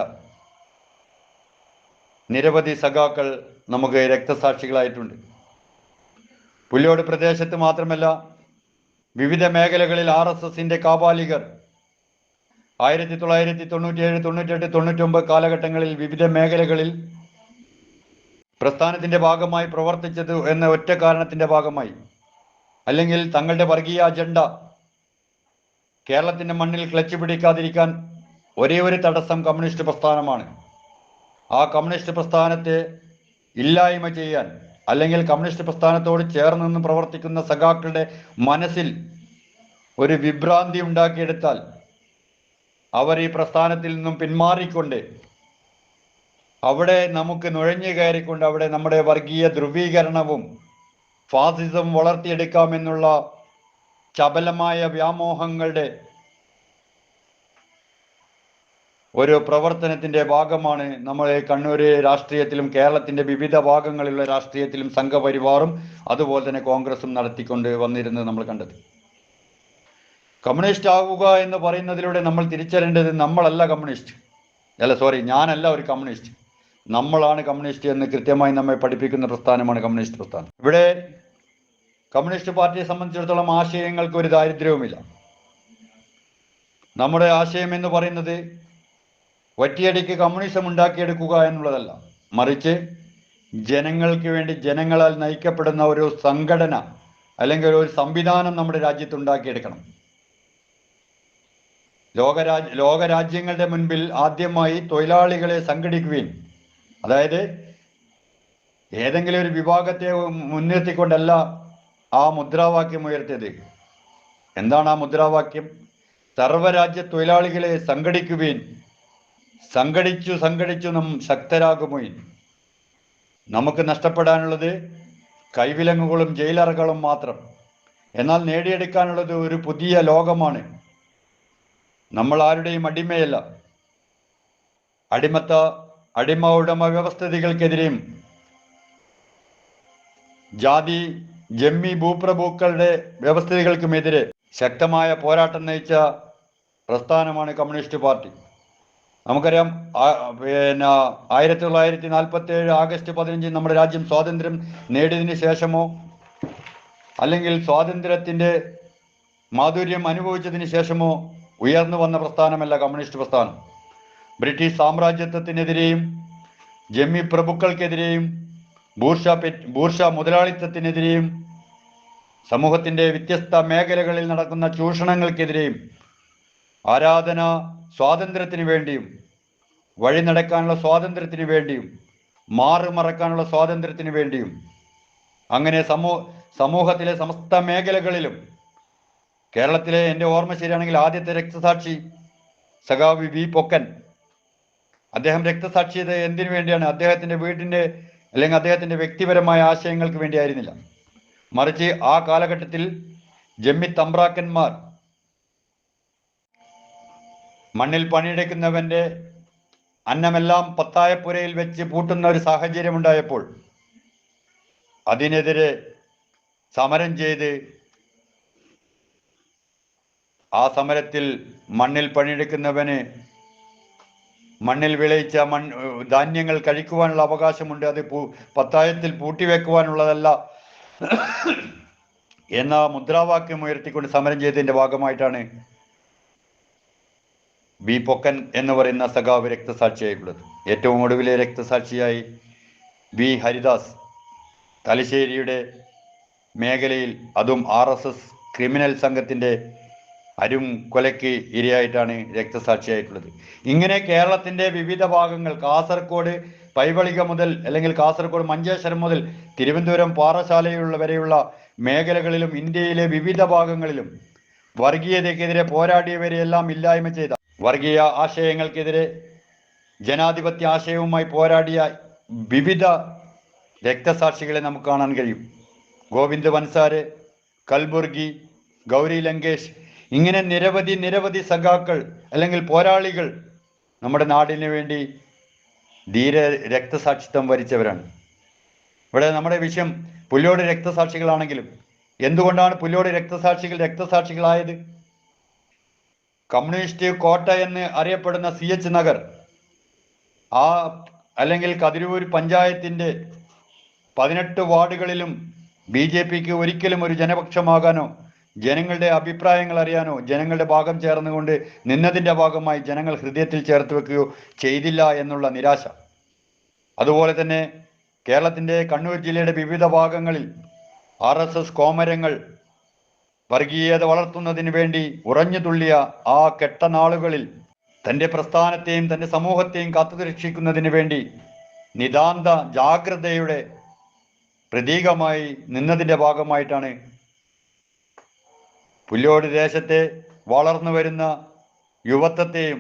നിരവധി സഖാക്കൾ നമുക്ക് രക്തസാക്ഷികളായിട്ടുണ്ട്. പുല്ലോട് പ്രദേശത്ത് മാത്രമല്ല, വിവിധ മേഖലകളിൽ RSSന്റെ കാപാലികർ 1997, 98, 99 കാലഘട്ടങ്ങളിൽ വിവിധ മേഖലകളിൽ പ്രസ്ഥാനത്തിന്റെ ഭാഗമായി പ്രവർത്തിച്ചത് എന്ന ഒറ്റ കാരണത്തിന്റെ ഭാഗമായി, അല്ലെങ്കിൽ തങ്ങളുടെ വർഗീയ അജണ്ട കേരളത്തിന്റെ മണ്ണിൽ ക്ലച്ച് പിടിക്കാതിരിക്കാൻ ഒരേ ഒരു തടസ്സം കമ്മ്യൂണിസ്റ്റ് പ്രസ്ഥാനമാണ്. ആ കമ്മ്യൂണിസ്റ്റ് പ്രസ്ഥാനത്തെ ഇല്ലായ്മ ചെയ്യാൻ, അല്ലെങ്കിൽ കമ്മ്യൂണിസ്റ്റ് പ്രസ്ഥാനത്തോട് ചേർന്ന് നിന്ന് പ്രവർത്തിക്കുന്ന സഖാക്കളുടെ മനസ്സിൽ ഒരു വിഭ്രാന്തി ഉണ്ടാക്കിയെടുത്താൽ അവർ ഈ പ്രസ്ഥാനത്തിൽ നിന്നും പിന്മാറിക്കൊണ്ട് അവിടെ നമുക്ക് നുഴഞ്ഞു കയറിക്കൊണ്ട് അവിടെ നമ്മുടെ വർഗീയ ധ്രുവീകരണവും ഫാസിസം വളർത്തിയെടുക്കാമെന്നുള്ള ചപലമായ വ്യാമോഹങ്ങളുടെ ഒരു പ്രവർത്തനത്തിന്റെ ഭാഗമാണ് നമ്മളെ കണ്ണൂർ രാഷ്ട്രീയത്തിലും കേരളത്തിന്റെ വിവിധ ഭാഗങ്ങളിലുള്ള രാഷ്ട്രീയത്തിലും സംഘപരിവാറും അതുപോലെ തന്നെ കോൺഗ്രസും നടത്തിക്കൊണ്ട് വന്നിരുന്നത് നമ്മൾ കണ്ടത്. കമ്മ്യൂണിസ്റ്റ് ആവുക എന്ന് പറയുന്നതിലൂടെ നമ്മൾ തിരിച്ചറിയേണ്ടത് നമ്മളല്ല കമ്മ്യൂണിസ്റ്റ്, ഞാനല്ല ഒരു കമ്മ്യൂണിസ്റ്റ്, നമ്മളാണ് കമ്മ്യൂണിസ്റ്റ് എന്ന് കൃത്യമായി നമ്മെ പഠിപ്പിക്കുന്ന പ്രസ്ഥാനമാണ് കമ്മ്യൂണിസ്റ്റ് പ്രസ്ഥാനം. ഇവിടെ കമ്മ്യൂണിസ്റ്റ് പാർട്ടിയെ സംബന്ധിച്ചിടത്തോളം ആശയങ്ങൾക്ക് ഒരു ദാരിദ്ര്യവുമില്ല. നമ്മുടെ ആശയം എന്ന് പറയുന്നത് ഒറ്റയടിക്ക് കമ്മ്യൂണിസം ഉണ്ടാക്കിയെടുക്കുക എന്നുള്ളതല്ല, മറിച്ച് ജനങ്ങൾക്ക് വേണ്ടി ജനങ്ങളാൽ നയിക്കപ്പെടുന്ന ഒരു സംഘടന അല്ലെങ്കിൽ ഒരു സംവിധാനം നമ്മുടെ രാജ്യത്ത് ഉണ്ടാക്കിയെടുക്കണം. ലോകരാജ്യങ്ങളുടെ മുൻപിൽ ആദ്യമായി തൊഴിലാളികളെ സംഘടിക്കുകയും, അതായത് ഏതെങ്കിലും ഒരു വിഭാഗത്തെ മുൻനിർത്തിക്കൊണ്ടല്ല ആ മുദ്രാവാക്യം ഉയർത്തിയത്. എന്താണ് ആ മുദ്രാവാക്യം? സർവ്വരാജ്യ തൊഴിലാളികളെ സംഘടിക്കുകയും, സംഘടിച്ചു നാം ശക്തരാകുകയും. നമുക്ക് നഷ്ടപ്പെടാനുള്ളത് കൈവിലങ്ങുകളും ജയിലറകളും മാത്രം. എന്നാൽ നേടിയെടുക്കാനുള്ളത് ഒരു പുതിയ ലോകമാണ്. നമ്മൾ ആരുടെയും അടിമയല്ല. അടിമ ഉടമ വ്യവസ്ഥിതികൾക്കെതിരെയും ജാതി ജമ്മി ഭൂപ്രഭുക്കളുടെ വ്യവസ്ഥിതികൾക്കുമെതിരെ ശക്തമായ പോരാട്ടം നയിച്ച പ്രസ്ഥാനമാണ് കമ്മ്യൂണിസ്റ്റ് പാർട്ടി. നമുക്കറിയാം, 1947 ആഗസ്റ്റ് 15 നമ്മുടെ രാജ്യം സ്വാതന്ത്ര്യം നേടിയതിന് ശേഷമോ അല്ലെങ്കിൽ സ്വാതന്ത്ര്യത്തിന്റെ മാധുര്യം അനുഭവിച്ചതിന് ശേഷമോ ഉയർന്നു വന്ന പ്രസ്ഥാനമല്ല കമ്മ്യൂണിസ്റ്റ് പ്രസ്ഥാനം. ബ്രിട്ടീഷ് സാമ്രാജ്യത്വത്തിനെതിരെയും ജമ്മി പ്രഭുക്കൾക്കെതിരെയും ബൂർഷ മുതലാളിത്തത്തിനെതിരെയും സമൂഹത്തിന്റെ വ്യത്യസ്ത മേഖലകളിൽ നടക്കുന്ന ചൂഷണങ്ങൾക്കെതിരെയും ആരാധന സ്വാതന്ത്ര്യത്തിന് വേണ്ടിയും വഴി നടക്കാനുള്ള സ്വാതന്ത്ര്യത്തിന് വേണ്ടിയും മാറുമറക്കാനുള്ള സ്വാതന്ത്ര്യത്തിന് വേണ്ടിയും അങ്ങനെ സമൂഹത്തിലെ സമസ്ത മേഖലകളിലും, കേരളത്തിലെ എൻ്റെ ഓർമ്മ ശരിയാണെങ്കിൽ ആദ്യത്തെ രക്തസാക്ഷി സഖാവ് വി പൊക്കൻ. അദ്ദേഹം രക്തസാക്ഷിയത് എന്തിനു വേണ്ടിയാണ്? അദ്ദേഹത്തിന്റെ വീടിന്റെ അല്ലെങ്കിൽ അദ്ദേഹത്തിന്റെ വ്യക്തിപരമായ ആശയങ്ങൾക്ക് വേണ്ടിയായിരുന്നില്ല, മറിച്ച് ആ കാലഘട്ടത്തിൽ ജമ്മി തമ്പ്രാക്കന്മാർ മണ്ണിൽ പണിയെടുക്കുന്നവന്റെ അന്നമെല്ലാം പത്തായപ്പുരയിൽ വെച്ച് പൂട്ടുന്ന ഒരു സാഹചര്യം ഉണ്ടായപ്പോൾ അതിനെതിരെ സമരം ചെയ്ത് ആ സമരത്തിൽ മണ്ണിൽ പണിയെടുക്കുന്നവന് മണ്ണിൽ വിളയിച്ച ധാന്യങ്ങൾ കഴിക്കുവാനുള്ള അവകാശമുണ്ട്, അത് പത്തായത്തിൽ പൂട്ടിവെക്കുവാനുള്ളതല്ല എന്ന മുദ്രാവാക്യം ഉയർത്തിക്കൊണ്ട് സമരം ചെയ്തതിന്റെ ഭാഗമായിട്ടാണ് വി പൊക്കൻ എന്ന് പറയുന്ന സഖാവ് രക്തസാക്ഷിയായിട്ടുള്ളത്. ഏറ്റവും ഒടുവിലെ രക്തസാക്ഷിയായി വി ഹരിദാസ്, തലശ്ശേരിയുടെ മേഖലയിൽ, അതും RSS ക്രിമിനൽ സംഘത്തിൻ്റെ കൊലയ്ക്ക് ഇരയായിട്ടാണ് രക്തസാക്ഷിയായിട്ടുള്ളത്. ഇങ്ങനെ കേരളത്തിൻ്റെ വിവിധ ഭാഗങ്ങൾ, കാസർഗോഡ് പൈവളിക മുതൽ, അല്ലെങ്കിൽ കാസർഗോഡ് മഞ്ചേശ്വരം മുതൽ തിരുവനന്തപുരം പാറശാലയുള്ള വരെയുള്ള മേഖലകളിലും ഇന്ത്യയിലെ വിവിധ ഭാഗങ്ങളിലും വർഗീയതയ്ക്കെതിരെ പോരാടിയവരെയെല്ലാം ഇല്ലായ്മ ചെയ്ത, വർഗീയ ആശയങ്ങൾക്കെതിരെ ജനാധിപത്യ ആശയവുമായി പോരാടിയ വിവിധ രക്തസാക്ഷികളെ നമുക്ക് കാണാൻ കഴിയും. ഗോവിന്ദ് വൻസാര്, കൽബുർഗി, ഗൗരി ലങ്കേഷ്, ഇങ്ങനെ നിരവധി സഖാക്കൾ അല്ലെങ്കിൽ പോരാളികൾ നമ്മുടെ നാടിന് വേണ്ടി ധീര രക്തസാക്ഷിത്വം വരിച്ചവരാണ്. ഇവിടെ നമ്മുടെ വിഷയം പുല്ലോട് രക്തസാക്ഷികളാണെങ്കിലും എന്തുകൊണ്ടാണ് പുല്ലോട് രക്തസാക്ഷികളായത്? കമ്മ്യൂണിസ്റ്റ് കോട്ട എന്ന് അറിയപ്പെടുന്ന CH നഗർ, അല്ലെങ്കിൽ കതിരൂർ പഞ്ചായത്തിൻ്റെ 18 വാർഡുകളിലും BJPക്ക് ഒരിക്കലും ഒരു ജനപക്ഷമാകാനോ ജനങ്ങളുടെ അഭിപ്രായങ്ങൾ അറിയാനോ ജനങ്ങളുടെ ഭാഗം ചേർന്നുകൊണ്ട് നിന്നതിൻ്റെ ഭാഗമായി ജനങ്ങൾ ഹൃദയത്തിൽ ചേർത്ത് വെക്കുകയോ ചെയ്തില്ല എന്നുള്ള നിരാശ. അതുപോലെ തന്നെ കേരളത്തിൻ്റെ കണ്ണൂർ ജില്ലയുടെ വിവിധ ഭാഗങ്ങളിൽ RSS കോമരങ്ങൾ വർഗീയത വളർത്തുന്നതിന് വേണ്ടി ഉറഞ്ഞു തുള്ളിയ ആ കെട്ടനാളുകളിൽ തൻ്റെ പ്രസ്ഥാനത്തെയും തൻ്റെ സമൂഹത്തെയും കാത്തുരക്ഷിക്കുന്നതിന് വേണ്ടി നിതാന്ത ജാഗ്രതയുടെ പ്രതീകമായി നിന്നതിൻ്റെ ഭാഗമായിട്ടാണ് പുല്ലോട് ദേശത്തെ വളർന്നു വരുന്ന യുവത്വത്തെയും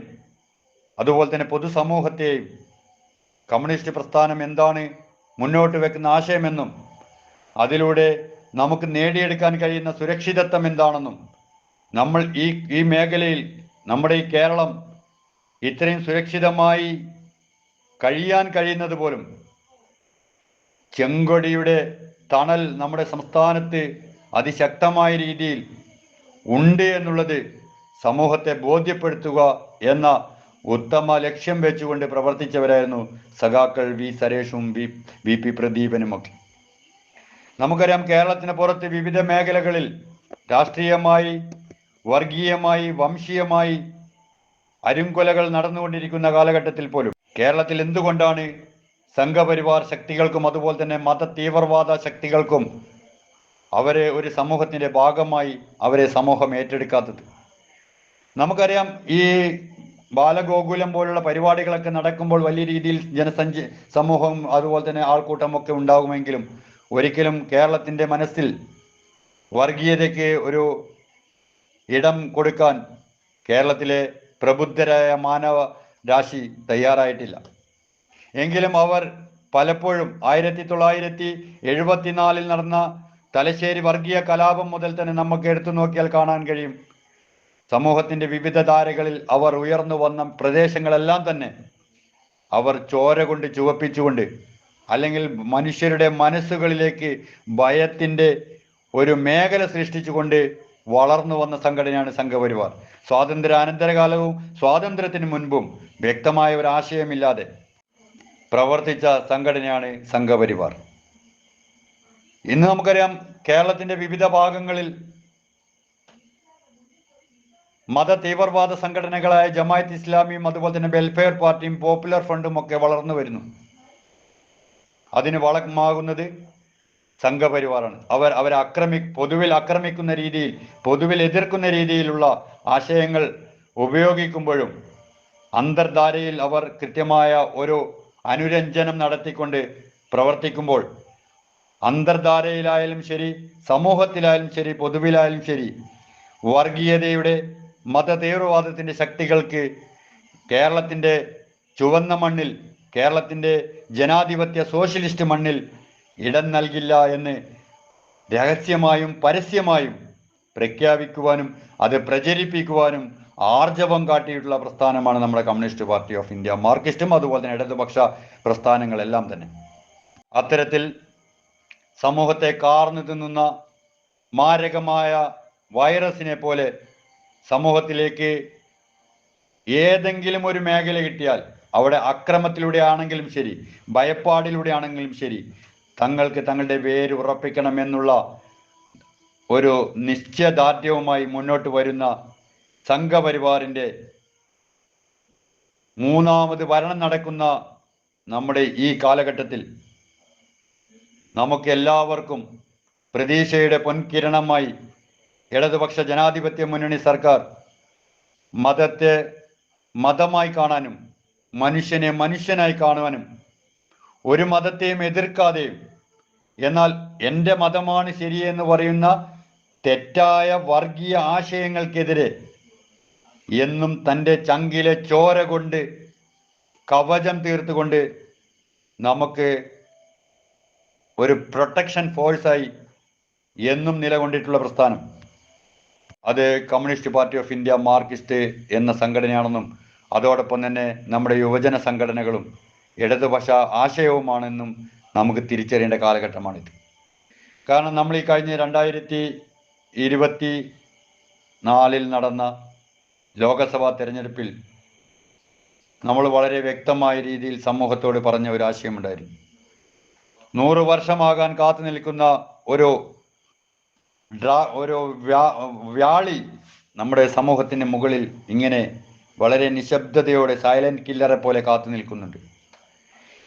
അതുപോലെ തന്നെ പൊതുസമൂഹത്തെയും കമ്മ്യൂണിസ്റ്റ് പ്രസ്ഥാനം എന്താണ് മുന്നോട്ട് വെക്കുന്ന ആശയമെന്നും അതിലൂടെ നമുക്ക് നേടിയെടുക്കാൻ കഴിയുന്ന സുരക്ഷിതത്വം എന്താണെന്നും, നമ്മൾ ഈ മേഖലയിൽ, നമ്മുടെ ഈ കേരളം ഇത്രയും സുരക്ഷിതമായി കഴിയാൻ കഴിയുന്നത് പോലും ചെങ്കൊടിയുടെ തണൽ നമ്മുടെ സംസ്ഥാനത്ത് അതിശക്തമായ രീതിയിൽ ഉണ്ട് എന്നുള്ളത് സമൂഹത്തെ ബോധ്യപ്പെടുത്തുക എന്ന ഉത്തമ ലക്ഷ്യം വെച്ചുകൊണ്ട് പ്രവർത്തിച്ചവരായിരുന്നു സഖാക്കൾ V സരേഷും VP പ്രദീപനുമൊക്കെ. നമുക്കറിയാം, കേരളത്തിന് പുറത്ത് വിവിധ മേഖലകളിൽ രാഷ്ട്രീയമായി, വർഗീയമായി, വംശീയമായി അരുംകൊലകൾ നടന്നുകൊണ്ടിരിക്കുന്ന കാലഘട്ടത്തിൽ പോലും കേരളത്തിൽ എന്തുകൊണ്ടാണ് സംഘപരിവാർ ശക്തികൾക്കും അതുപോലെ തന്നെ മത തീവ്രവാദ ശക്തികൾക്കും അവരെ ഒരു സമൂഹത്തിൻ്റെ ഭാഗമായി അവരെ സമൂഹം ഏറ്റെടുക്കാത്തത്? നമുക്കറിയാം, ഈ ബാലഗോകുലം പോലുള്ള പരിപാടികളൊക്കെ നടക്കുമ്പോൾ വലിയ രീതിയിൽ സമൂഹം അതുപോലെ തന്നെ ആൾക്കൂട്ടമൊക്കെ ഉണ്ടാകുമെങ്കിലും ഒരിക്കലും കേരളത്തിൻ്റെ മനസ്സിൽ വർഗീയതയ്ക്ക് ഒരു ഇടം കൊടുക്കാൻ കേരളത്തിലെ പ്രബുദ്ധരായ മാനവ രാശി തയ്യാറായിട്ടില്ല. എങ്കിലും അവർ പലപ്പോഴും 1974 നടന്ന തലശ്ശേരി വർഗീയ കലാപം മുതൽ തന്നെ നമുക്ക് എടുത്തു നോക്കിയാൽ കാണാൻ കഴിയും, സമൂഹത്തിൻ്റെ വിവിധ ധാരകളിൽ അവർ ഉയർന്നു വന്ന പ്രദേശങ്ങളെല്ലാം തന്നെ അവർ ചോര കൊണ്ട് ചുവപ്പിച്ചുകൊണ്ട്, അല്ലെങ്കിൽ മനുഷ്യരുടെ മനസ്സുകളിലേക്ക് ഭയത്തിൻ്റെ ഒരു മേഖല സൃഷ്ടിച്ചുകൊണ്ട് വളർന്നു വന്ന സംഘടനയാണ് സംഘപരിവാർ. സ്വാതന്ത്ര്യാനന്തരകാലവും സ്വാതന്ത്ര്യത്തിന് മുൻപും വ്യക്തമായ ഒരു ആശയമില്ലാതെ പ്രവർത്തിച്ച സംഘടനയാണ് സംഘപരിവാർ. ഇന്ന് നമുക്കറിയാം, കേരളത്തിൻ്റെ വിവിധ ഭാഗങ്ങളിൽ മത തീവ്രവാദ സംഘടനകളായ ജമാഅത്ത് ഇസ്ലാമിയും അതുപോലെ തന്നെ വെൽഫെയർ പാർട്ടിയും പോപ്പുലർ ഫ്രണ്ടും ഒക്കെ വളർന്നു വരുന്നു. അതിന് വളമാകുന്നത് സംഘപരിവാറാണ്. അവരെ പൊതുവിൽ ആക്രമിക്കുന്ന രീതിയിൽ, പൊതുവിൽ എതിർക്കുന്ന രീതിയിലുള്ള ആശയങ്ങൾ ഉപയോഗിക്കുമ്പോഴും അന്തർധാരയിൽ അവർ കൃത്യമായ ഒരു അനുരഞ്ജനം നടത്തിക്കൊണ്ട് പ്രവർത്തിക്കുമ്പോൾ, അന്തർധാരയിലായാലും ശരി, സമൂഹത്തിലായാലും ശരി, പൊതുവിലായാലും ശരി, വർഗീയതയുടെ മത തീവ്രവാദത്തിൻ്റെ ശക്തികൾക്ക് കേരളത്തിൻ്റെ ചുവന്ന മണ്ണിൽ, കേരളത്തിൻ്റെ ജനാധിപത്യ സോഷ്യലിസ്റ്റ് മണ്ണിൽ ഇടം നൽകില്ല എന്ന് രഹസ്യമായും പരസ്യമായും പ്രഖ്യാപിക്കുവാനും അത് പ്രചരിപ്പിക്കുവാനും ആർജവം കാട്ടിയിട്ടുള്ള പ്രസ്ഥാനമാണ് നമ്മുടെ കമ്മ്യൂണിസ്റ്റ് പാർട്ടി ഓഫ് ഇന്ത്യ. മാർക്സിസ്റ്റും അതുപോലെ തന്നെ ഇടതുപക്ഷ പ്രസ്ഥാനങ്ങളെല്ലാം തന്നെ അത്തരത്തിൽ സമൂഹത്തെ കാർന്നു തിന്നുന്ന മാരകമായ വൈറസിനെ പോലെ സമൂഹത്തിലേക്ക് ഏതെങ്കിലും ഒരു മേഖല കിട്ടിയാൽ അവിടെ അക്രമത്തിലൂടെ ആണെങ്കിലും ശരി, ഭയപ്പാടിലൂടെ ആണെങ്കിലും ശരി, തങ്ങൾക്ക് തങ്ങളുടെ വേര് ഉറപ്പിക്കണമെന്നുള്ള ഒരു നിശ്ചയദാർഢ്യവുമായി മുന്നോട്ട് വരുന്ന സംഘപരിവാറിൻ്റെ മൂന്നാമത് ഭരണം നടക്കുന്ന നമ്മുടെ ഈ കാലഘട്ടത്തിൽ നമുക്ക് എല്ലാവർക്കും പ്രതീക്ഷയുടെ പൊൻകിരണമായി ഇടതുപക്ഷ ജനാധിപത്യ മുന്നണി സർക്കാർ മതത്തെ മതമായി കാണാനും മനുഷ്യനെ മനുഷ്യനായി കാണുവാനും ഒരു മതത്തെയും എതിർക്കാതെയും എന്നാൽ എൻ്റെ മതമാണ് ശരിയെന്ന് പറയുന്ന തെറ്റായ വർഗീയ ആശയങ്ങൾക്കെതിരെ എന്നും തൻ്റെ ചങ്കിലെ ചോര കൊണ്ട് കവചം തീർത്തുകൊണ്ട് നമുക്ക് ഒരു പ്രൊട്ടക്ഷൻ ഫോഴ്സായി എന്നും നിലകൊണ്ടിട്ടുള്ള പ്രസ്ഥാനം അത് communist party of India Marxist എന്ന സംഘടനയാണെന്നും അതോടൊപ്പം തന്നെ നമ്മുടെ യുവജന സംഘടനകളും ഇടതുപക്ഷ ആശയവുമാണെന്നും നമുക്ക് തിരിച്ചറിയേണ്ട കാലഘട്ടമാണിത്. കാരണം നമ്മൾ ഈ കഴിഞ്ഞ 2024 നടന്ന ലോകസഭാ തെരഞ്ഞെടുപ്പിൽ നമ്മൾ വളരെ വ്യക്തമായ രീതിയിൽ സമൂഹത്തോട് പറഞ്ഞ ഒരു ആശയമുണ്ടായിരുന്നു. 100 വർഷമാകാൻ കാത്തു നിൽക്കുന്ന ഒരു വ്യാളി നമ്മുടെ സമൂഹത്തിന് മുകളിൽ ഇങ്ങനെ വളരെ നിശബ്ദതയോടെ സൈലന്റ് കില്ലറെ പോലെ കാത്തു നിൽക്കുന്നുണ്ട്.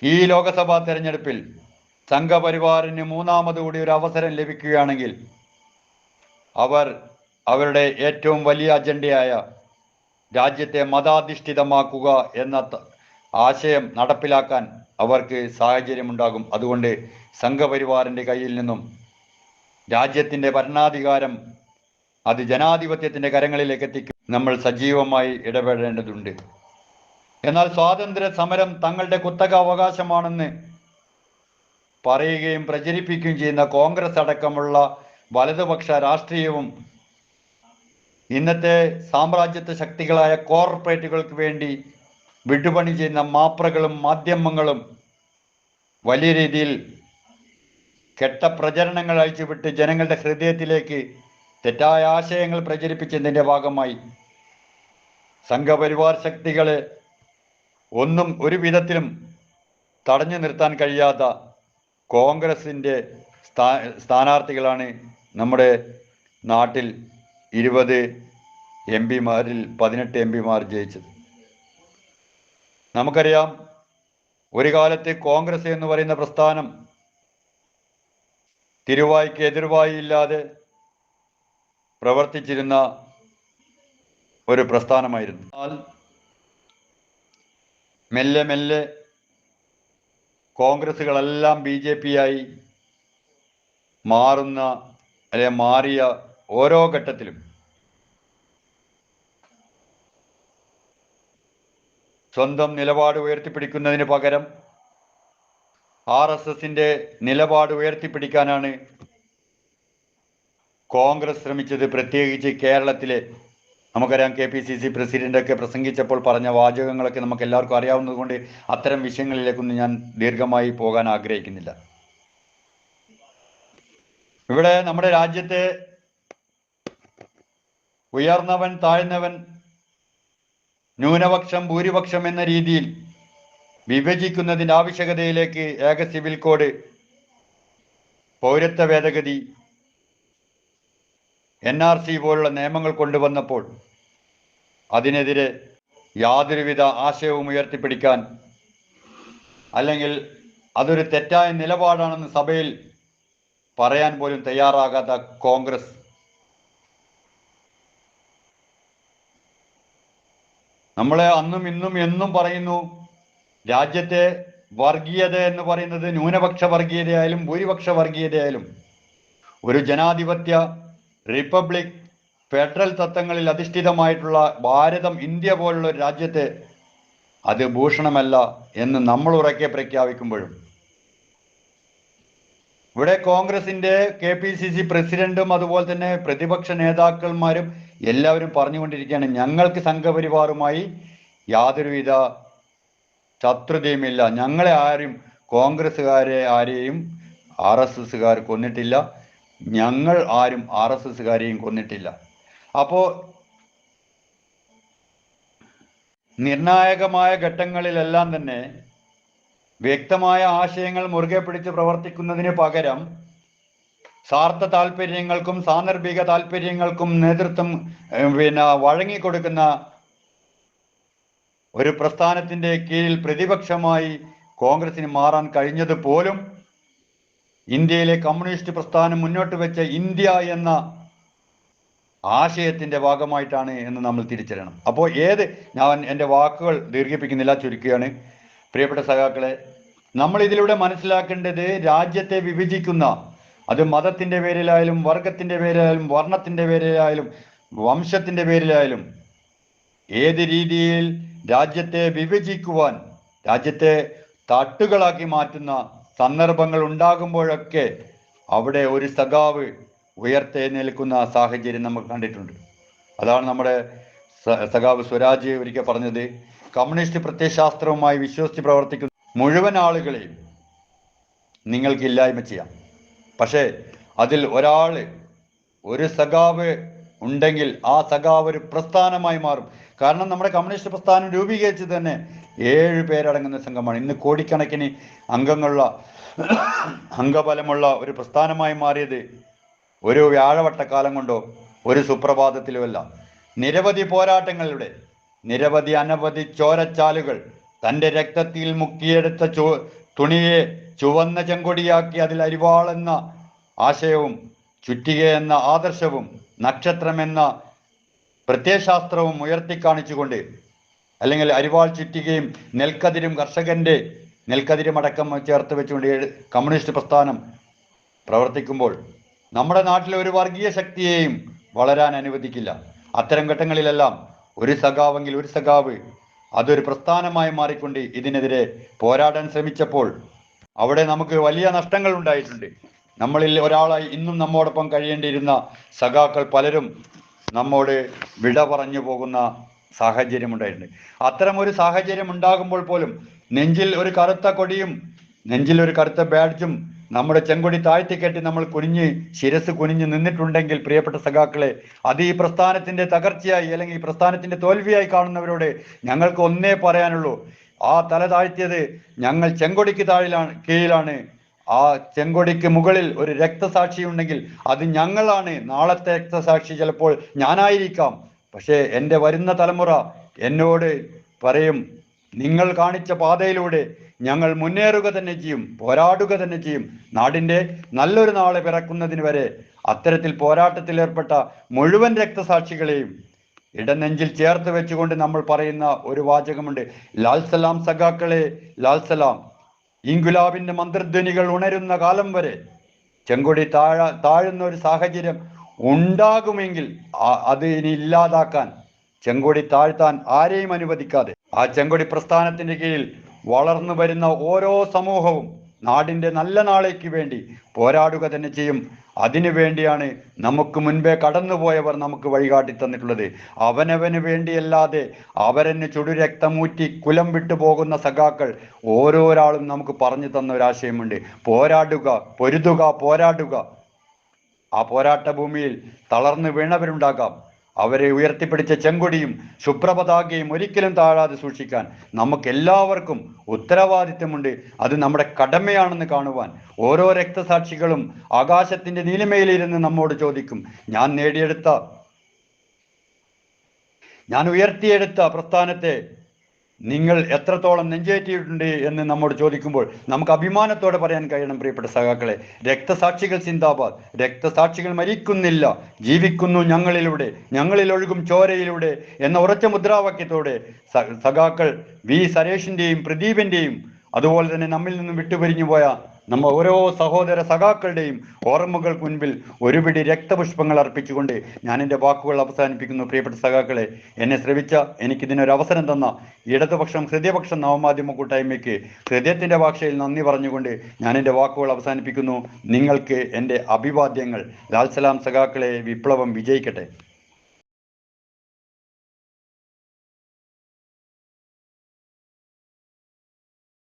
ഈ ലോകസഭാ തെരഞ്ഞെടുപ്പിൽ സംഘപരിവാറിന് മൂന്നാമതുകൂടി ഒരു അവസരം ലഭിക്കുകയാണെങ്കിൽ അവരുടെ ഏറ്റവും വലിയ അജണ്ടയായ രാജ്യത്തെ മതാധിഷ്ഠിതമാക്കുക എന്ന ആശയം നടപ്പിലാക്കാൻ അവർക്ക് സാഹചര്യമുണ്ടാകും. അതുകൊണ്ട് സംഘപരിവാറിൻ്റെ കയ്യിൽ നിന്നും രാജ്യത്തിൻ്റെ ഭരണാധികാരം അത് ജനാധിപത്യത്തിൻ്റെ കരങ്ങളിലേക്ക് എത്തിക്കും നമ്മൾ സജീവമായി ഇടപെടേണ്ടതുണ്ട്. എന്നാൽ സ്വാതന്ത്ര്യ സമരം തങ്ങളുടെ കുത്തക അവകാശമാണെന്ന് പറയുകയും പ്രചരിപ്പിക്കുകയും ചെയ്യുന്ന കോൺഗ്രസ് അടക്കമുള്ള വലതുപക്ഷ രാഷ്ട്രീയവും ഇന്നത്തെ സാമ്രാജ്യത്വ ശക്തികളായ കോർപ്പറേറ്റുകൾക്ക് വേണ്ടി വിട്ടുപണി ചെയ്യുന്ന മാപ്രകളും മാധ്യമങ്ങളും വലിയ രീതിയിൽ കെട്ട പ്രചരണങ്ങൾ അയച്ചുവിട്ട് ജനങ്ങളുടെ ഹൃദയത്തിലേക്ക് തെറ്റായ ആശയങ്ങൾ പ്രചരിപ്പിച്ചതിൻ്റെ ഭാഗമായി സംഘപരിവാർ ശക്തികളെ ഒന്നും ഒരു വിധത്തിലും തടഞ്ഞു നിർത്താൻ കഴിയാത്ത കോൺഗ്രസിൻ്റെ സ്ഥാനാർത്ഥികളാണ് നമ്മുടെ നാട്ടിൽ 20 MP-മാരിൽ 18 MP-മാർ ജയിച്ചത്. നമുക്കറിയാം, ഒരു കാലത്ത് കോൺഗ്രസ് എന്ന് പറയുന്ന പ്രസ്ഥാനം തിരുവായ്ക്ക് എതിർവായി ഇല്ലാതെ പ്രവർത്തിച്ചിരുന്ന ഒരു പ്രസ്ഥാനമായിരുന്നു. എന്നാൽ മെല്ലെ മെല്ലെ കോൺഗ്രസുകളെല്ലാം BJP-യായി മാറിയ ഓരോ ഘട്ടത്തിലും സ്വന്തം നിലപാട് ഉയർത്തിപ്പിടിക്കുന്നതിന് പകരം RSSന്റെ നിലപാട് ഉയർത്തിപ്പിടിക്കാനാണ് കോൺഗ്രസ് ശ്രമിച്ചത്. പ്രത്യേകിച്ച് കേരളത്തിലെ നമുക്കറിയാം, KPCC പ്രസിഡന്റൊക്കെ പ്രസംഗിച്ചപ്പോൾ പറഞ്ഞ വാചകങ്ങളൊക്കെ നമുക്ക് എല്ലാവർക്കും അറിയാവുന്നത് കൊണ്ട് അത്തരം വിഷയങ്ങളിലേക്കൊന്നും ഞാൻ ദീർഘമായി പോകാൻ ആഗ്രഹിക്കുന്നില്ല. ഇവിടെ നമ്മുടെ രാജ്യത്തെ ഉയർന്നവൻ താഴ്ന്നവൻ ന്യൂനപക്ഷം ഭൂരിപക്ഷം എന്ന രീതിയിൽ വിഭജിക്കുന്നതിൻ്റെ ആവശ്യകതയിലേക്ക് ഏക സിവിൽ കോഡ്, പൗരത്വ ഭേദഗതി, NRC പോലുള്ള നിയമങ്ങൾ കൊണ്ടുവന്നപ്പോൾ അതിനെതിരെ യാതൊരുവിധ ആശയവും ഉയർത്തിപ്പിടിക്കാൻ അല്ലെങ്കിൽ അതൊരു തെറ്റായ നിലപാടാണെന്ന് സഭയിൽ പറയാൻ പോലും തയ്യാറാകാത്ത കോൺഗ്രസ് നമ്മളെ അന്നും ഇന്നും എന്നും പറയുന്നു, രാജ്യത്തെ വർഗീയത എന്ന് പറയുന്നത് ന്യൂനപക്ഷ വർഗീയതയായാലും ഭൂരിപക്ഷ വർഗീയതയായാലും ഒരു ജനാധിപത്യ റിപ്പബ്ലിക് ഫെഡറൽ തത്വങ്ങളിൽ അധിഷ്ഠിതമായിട്ടുള്ള ഭാരതം, ഇന്ത്യ പോലുള്ള ഒരു രാജ്യത്തെ അത് ഭൂഷണമല്ല എന്ന് നമ്മൾ ഉറക്കെ പ്രഖ്യാപിക്കുമ്പോഴും ഇവിടെ കോൺഗ്രസിന്റെ KPCC പ്രസിഡന്റും അതുപോലെ തന്നെ പ്രതിപക്ഷ നേതാക്കന്മാരും എല്ലാവരും പറഞ്ഞുകൊണ്ടിരിക്കുകയാണ്, ഞങ്ങൾക്ക് സംഘപരിവാറുമായി യാതൊരുവിധ ശത്രുതയുമില്ല, ഞങ്ങളെ ആരും കോൺഗ്രസ്സുകാരെ ആരെയും RSSകാർ കൊന്നിട്ടില്ല, ഞങ്ങൾ ആരും RSSകാരെയും കൊന്നിട്ടില്ല. അപ്പോൾ നിർണായകമായ ഘട്ടങ്ങളിലെല്ലാം തന്നെ വ്യക്തമായ ആശയങ്ങൾ മുറുകെ പിടിച്ച് പ്രവർത്തിക്കുന്നതിന് പകരം സ്വാർത്ഥ താല്പര്യങ്ങൾക്കും സാന്ദർഭിക താല്പര്യങ്ങൾക്കും നേതൃത്വം വഴങ്ങിക്കൊടുക്കുന്ന ഒരു പ്രസ്ഥാനത്തിൻ്റെ കീഴിൽ പ്രതിപക്ഷമായി കോൺഗ്രസിന് മാറാൻ കഴിഞ്ഞത് പോലും ഇന്ത്യയിലെ കമ്മ്യൂണിസ്റ്റ് പ്രസ്ഥാനം മുന്നോട്ട് വെച്ച ഇന്ത്യ എന്ന ആശയത്തിന്റെ ഭാഗമായിട്ടാണ് എന്ന് നമ്മൾ തിരിച്ചറിയണം. അപ്പോൾ ഞാൻ എൻ്റെ വാക്കുകൾ ദീർഘിപ്പിക്കുന്നില്ല, ചുരുക്കുകയാണ്. പ്രിയപ്പെട്ട സഖാക്കളെ, നമ്മൾ ഇതിലൂടെ മനസ്സിലാക്കേണ്ടത് രാജ്യത്തെ വിഭജിക്കുന്ന, അത് മതത്തിന്റെ പേരിലായാലും വർഗത്തിന്റെ പേരിലായാലും വർണ്ണത്തിന്റെ പേരിലായാലും വംശത്തിന്റെ പേരിലായാലും ഏത് രീതിയിൽ രാജ്യത്തെ വിഭജിക്കുവാൻ, രാജ്യത്തെ തട്ടുകളാക്കി മാറ്റുന്ന സന്ദർഭങ്ങൾ ഉണ്ടാകുമ്പോഴൊക്കെ അവിടെ ഒരു സഖാവ് ഉയർത്തെഴുന്നേൽക്കുന്ന സാഹചര്യം നമ്മൾ കണ്ടിട്ടുണ്ട്. അതാണ് നമ്മുടെ സഖാവ് സ്വരാജ് ഒരിക്കൽ പറഞ്ഞത്, കമ്മ്യൂണിസ്റ്റ് പ്രത്യയശാസ്ത്രവുമായി വിശ്വസിച്ച് പ്രവർത്തിക്കുന്ന മുഴുവൻ ആളുകളെയും നിങ്ങൾക്ക് ഇല്ലായ്മ ചെയ്യാം. പക്ഷേ അതിൽ ഒരു സഖാവ് ഉണ്ടെങ്കിൽ ആ സഖാവ് ഒരു പ്രസ്ഥാനമായി മാറും. കാരണം നമ്മുടെ കമ്മ്യൂണിസ്റ്റ് പ്രസ്ഥാനം രൂപീകരിച്ചത് തന്നെ 7 പേരടങ്ങുന്ന സംഘമാണ്. ഇന്ന് കോടിക്കണക്കിന് അംഗബലമുള്ള ഒരു പ്രസ്ഥാനമായി മാറിയത് ഒരു വ്യാഴവട്ടക്കാലം കൊണ്ടോ ഒരു സുപ്രഭാതത്തിലുമല്ല. നിരവധി പോരാട്ടങ്ങളുടെ, അനവധി ചോരച്ചാലുകൾ തൻ്റെ രക്തത്തിൽ മുക്കിയെടുത്ത തുണിയെ ചുവന്ന ചെങ്കൊടിയാക്കി അതിൽ അരിവാൾ എന്ന ആശയവും ചുറ്റിക എന്ന ആദർശവും നക്ഷത്രം എന്ന പ്രത്യയശാസ്ത്രവും ഉയർത്തിക്കാണിച്ചുകൊണ്ട്, അല്ലെങ്കിൽ അരിവാൾ ചുറ്റികയും നെൽക്കതിരും കർഷകന്റെ നെൽക്കതിരും അടക്കം ചേർത്ത് വെച്ചുകൊണ്ട് കമ്മ്യൂണിസ്റ്റ് പ്രസ്ഥാനം പ്രവർത്തിക്കുമ്പോൾ നമ്മുടെ നാട്ടിലെ ഒരു വർഗീയ ശക്തിയെയും വളരാൻ അനുവദിക്കില്ല. അത്തരം ഘട്ടങ്ങളിലെല്ലാം ഒരു സഖാവ് അതൊരു പ്രസ്ഥാനമായി മാറിക്കൊണ്ട് ഇതിനെതിരെ പോരാടാൻ ശ്രമിച്ചപ്പോൾ അവിടെ നമുക്ക് വലിയ നഷ്ടങ്ങൾ ഉണ്ടായിട്ടുണ്ട്. നമ്മളിൽ ഒരാളായി ഇന്നും നമ്മോടൊപ്പം കഴിയേണ്ടിയിരുന്ന സഖാക്കൾ പലരും നമ്മോട് വിട പറഞ്ഞു പോകുന്ന സാഹചര്യം ഉണ്ടായിട്ടുണ്ട്. അത്തരം ഒരു സാഹചര്യം ഉണ്ടാകുമ്പോൾ പോലും നെഞ്ചിൽ ഒരു കറുത്ത കൊടിയും നെഞ്ചിൽ ഒരു കറുത്ത ബാഡ്ജും നമ്മുടെ ചെങ്കൊടി താഴ്ത്തിക്കെട്ടി നമ്മൾ ശിരസ് കുനിഞ്ഞ് നിന്നിട്ടുണ്ടെങ്കിൽ, പ്രിയപ്പെട്ട സഖാക്കളെ, അത് ഈ പ്രസ്ഥാനത്തിന്റെ തകർച്ചയായി അല്ലെങ്കിൽ ഈ പ്രസ്ഥാനത്തിന്റെ തോൽവിയായി കാണുന്നവരോട് ഞങ്ങൾക്ക് ഒന്നേ പറയാനുള്ളൂ, ആ തല താഴ്ത്തിയത് ഞങ്ങൾ ചെങ്കൊടിക്ക് കീഴിലാണ്. ആ ചെങ്കൊടിക്ക് മുകളിൽ ഒരു രക്തസാക്ഷി ഉണ്ടെങ്കിൽ അത് ഞങ്ങളാണ്. നാളത്തെ രക്തസാക്ഷി ചിലപ്പോൾ ഞാനായിരിക്കാം. പക്ഷേ എൻ്റെ വരുന്ന തലമുറ എന്നോട് പറയും, നിങ്ങൾ കാണിച്ച പാതയിലൂടെ ഞങ്ങൾ മുന്നേറുക തന്നെ ചെയ്യും, പോരാടുക തന്നെ ചെയ്യും. നാടിൻ്റെ നല്ലൊരു നാളെ പിറക്കുന്നതിന് വരെ അത്തരത്തിൽ പോരാട്ടത്തിൽ ഏർപ്പെട്ട മുഴുവൻ രക്തസാക്ഷികളെയും ഇടനെഞ്ചിൽ ചേർത്ത് വെച്ചുകൊണ്ട് നമ്മൾ പറയുന്ന ഒരു വാചകമുണ്ട്, ലാൽ സലാം സഖാക്കളെ, ലാൽ സലാം. ഇൻകുലാബിന്റെ മന്ത്രധ്വനികൾ ഉണരുന്ന കാലം വരെ ചെങ്കൊടി താഴുന്ന ഒരു സാഹചര്യം ഉണ്ടാകുമെങ്കിൽ അത് ഇനി ഇല്ലാതാക്കാൻ, ചെങ്കൊടി താഴ്ത്താൻ ആരെയും അനുവദിക്കാതെ ആ ചെങ്കൊടി പ്രസ്ഥാനത്തിന്റെ കീഴിൽ വളർന്നു വരുന്ന ഓരോ സമൂഹവും നാടിന്റെ നല്ല നാളേക്ക് വേണ്ടി പോരാടുക തന്നെ ചെയ്യും. അതിനു വേണ്ടിയാണ് നമുക്ക് മുൻപേ കടന്നുപോയവർ നമുക്ക് വഴികാട്ടി തന്നിട്ടുള്ളത്. അവനവന് വേണ്ടിയല്ലാതെ അവരന് ചുടുരക്തമൂറ്റി കുലം വിട്ടു പോകുന്ന സഖാക്കൾ ഓരോരാളും നമുക്ക് പറഞ്ഞു തന്ന ഒരാശയമുണ്ട്, പോരാടുക, പൊരുതുക, പോരാടുക. ആ പോരാട്ട ഭൂമിയിൽ തളർന്നു വീണവരുണ്ടാകാം. അവരെ ഉയർത്തിപ്പിടിച്ച ചെങ്കൊടിയും ശുഭ്രപതാകയും ഒരിക്കലും താഴാതെ സൂക്ഷിക്കാൻ നമുക്കെല്ലാവർക്കും ഉത്തരവാദിത്വമുണ്ട്. അത് നമ്മുടെ കടമയാണെന്ന് കാണുവാൻ ഓരോ രക്തസാക്ഷികളും ആകാശത്തിന്റെ നീലിമയിലിരുന്ന് നമ്മോട് ചോദിക്കും, ഞാൻ ഉയർത്തിയെടുത്ത പ്രസ്ഥാനത്തെ നിങ്ങൾ എത്രത്തോളം നെഞ്ചേറ്റിയിട്ടുണ്ട് എന്ന് നമ്മോട് ചോദിക്കുമ്പോൾ നമുക്ക് അഭിമാനത്തോടെ പറയാൻ കഴിയണം, പ്രിയപ്പെട്ട സഖാക്കളെ, രക്തസാക്ഷികൾ സിന്ദാബാദ്. രക്തസാക്ഷികൾ മരിക്കുന്നില്ല, ജീവിക്കുന്നു ഞങ്ങളിലൂടെ, ഞങ്ങളിലൊഴുകും ചോരയിലൂടെ എന്ന ഉറച്ച മുദ്രാവാക്യത്തോടെ സഖാക്കൾ വി സരേഷിന്റെയും പ്രദീപിന്റെയും അതുപോലെ തന്നെ നമ്മിൽ നിന്നും വിട്ടുപിരിഞ്ഞു പോയ നമ്മ ഓരോ സഹോദര സഖാക്കളുടെയും ഓർമ്മകൾക്ക് മുൻപിൽ ഒരുപിടി രക്തപുഷ്പങ്ങൾ അർപ്പിച്ചുകൊണ്ട് ഞാൻ എൻ്റെ വാക്കുകൾ അവസാനിപ്പിക്കുന്നു. പ്രിയപ്പെട്ട സഖാക്കളെ, എന്നെ ശ്രവിച്ച, എനിക്കിതിനൊരു അവസരം തന്ന ഹൃദയപക്ഷം നവമാധ്യമ കൂട്ടായ്മയ്ക്ക് ഹൃദയത്തിൻ്റെ ഭാഷയിൽ നന്ദി പറഞ്ഞുകൊണ്ട് ഞാൻ എൻ്റെ വാക്കുകൾ അവസാനിപ്പിക്കുന്നു. നിങ്ങൾക്ക് എൻ്റെ അഭിവാദ്യങ്ങൾ. ലാൽ സലാം സഖാക്കളെ, വിപ്ലവം വിജയിക്കട്ടെ.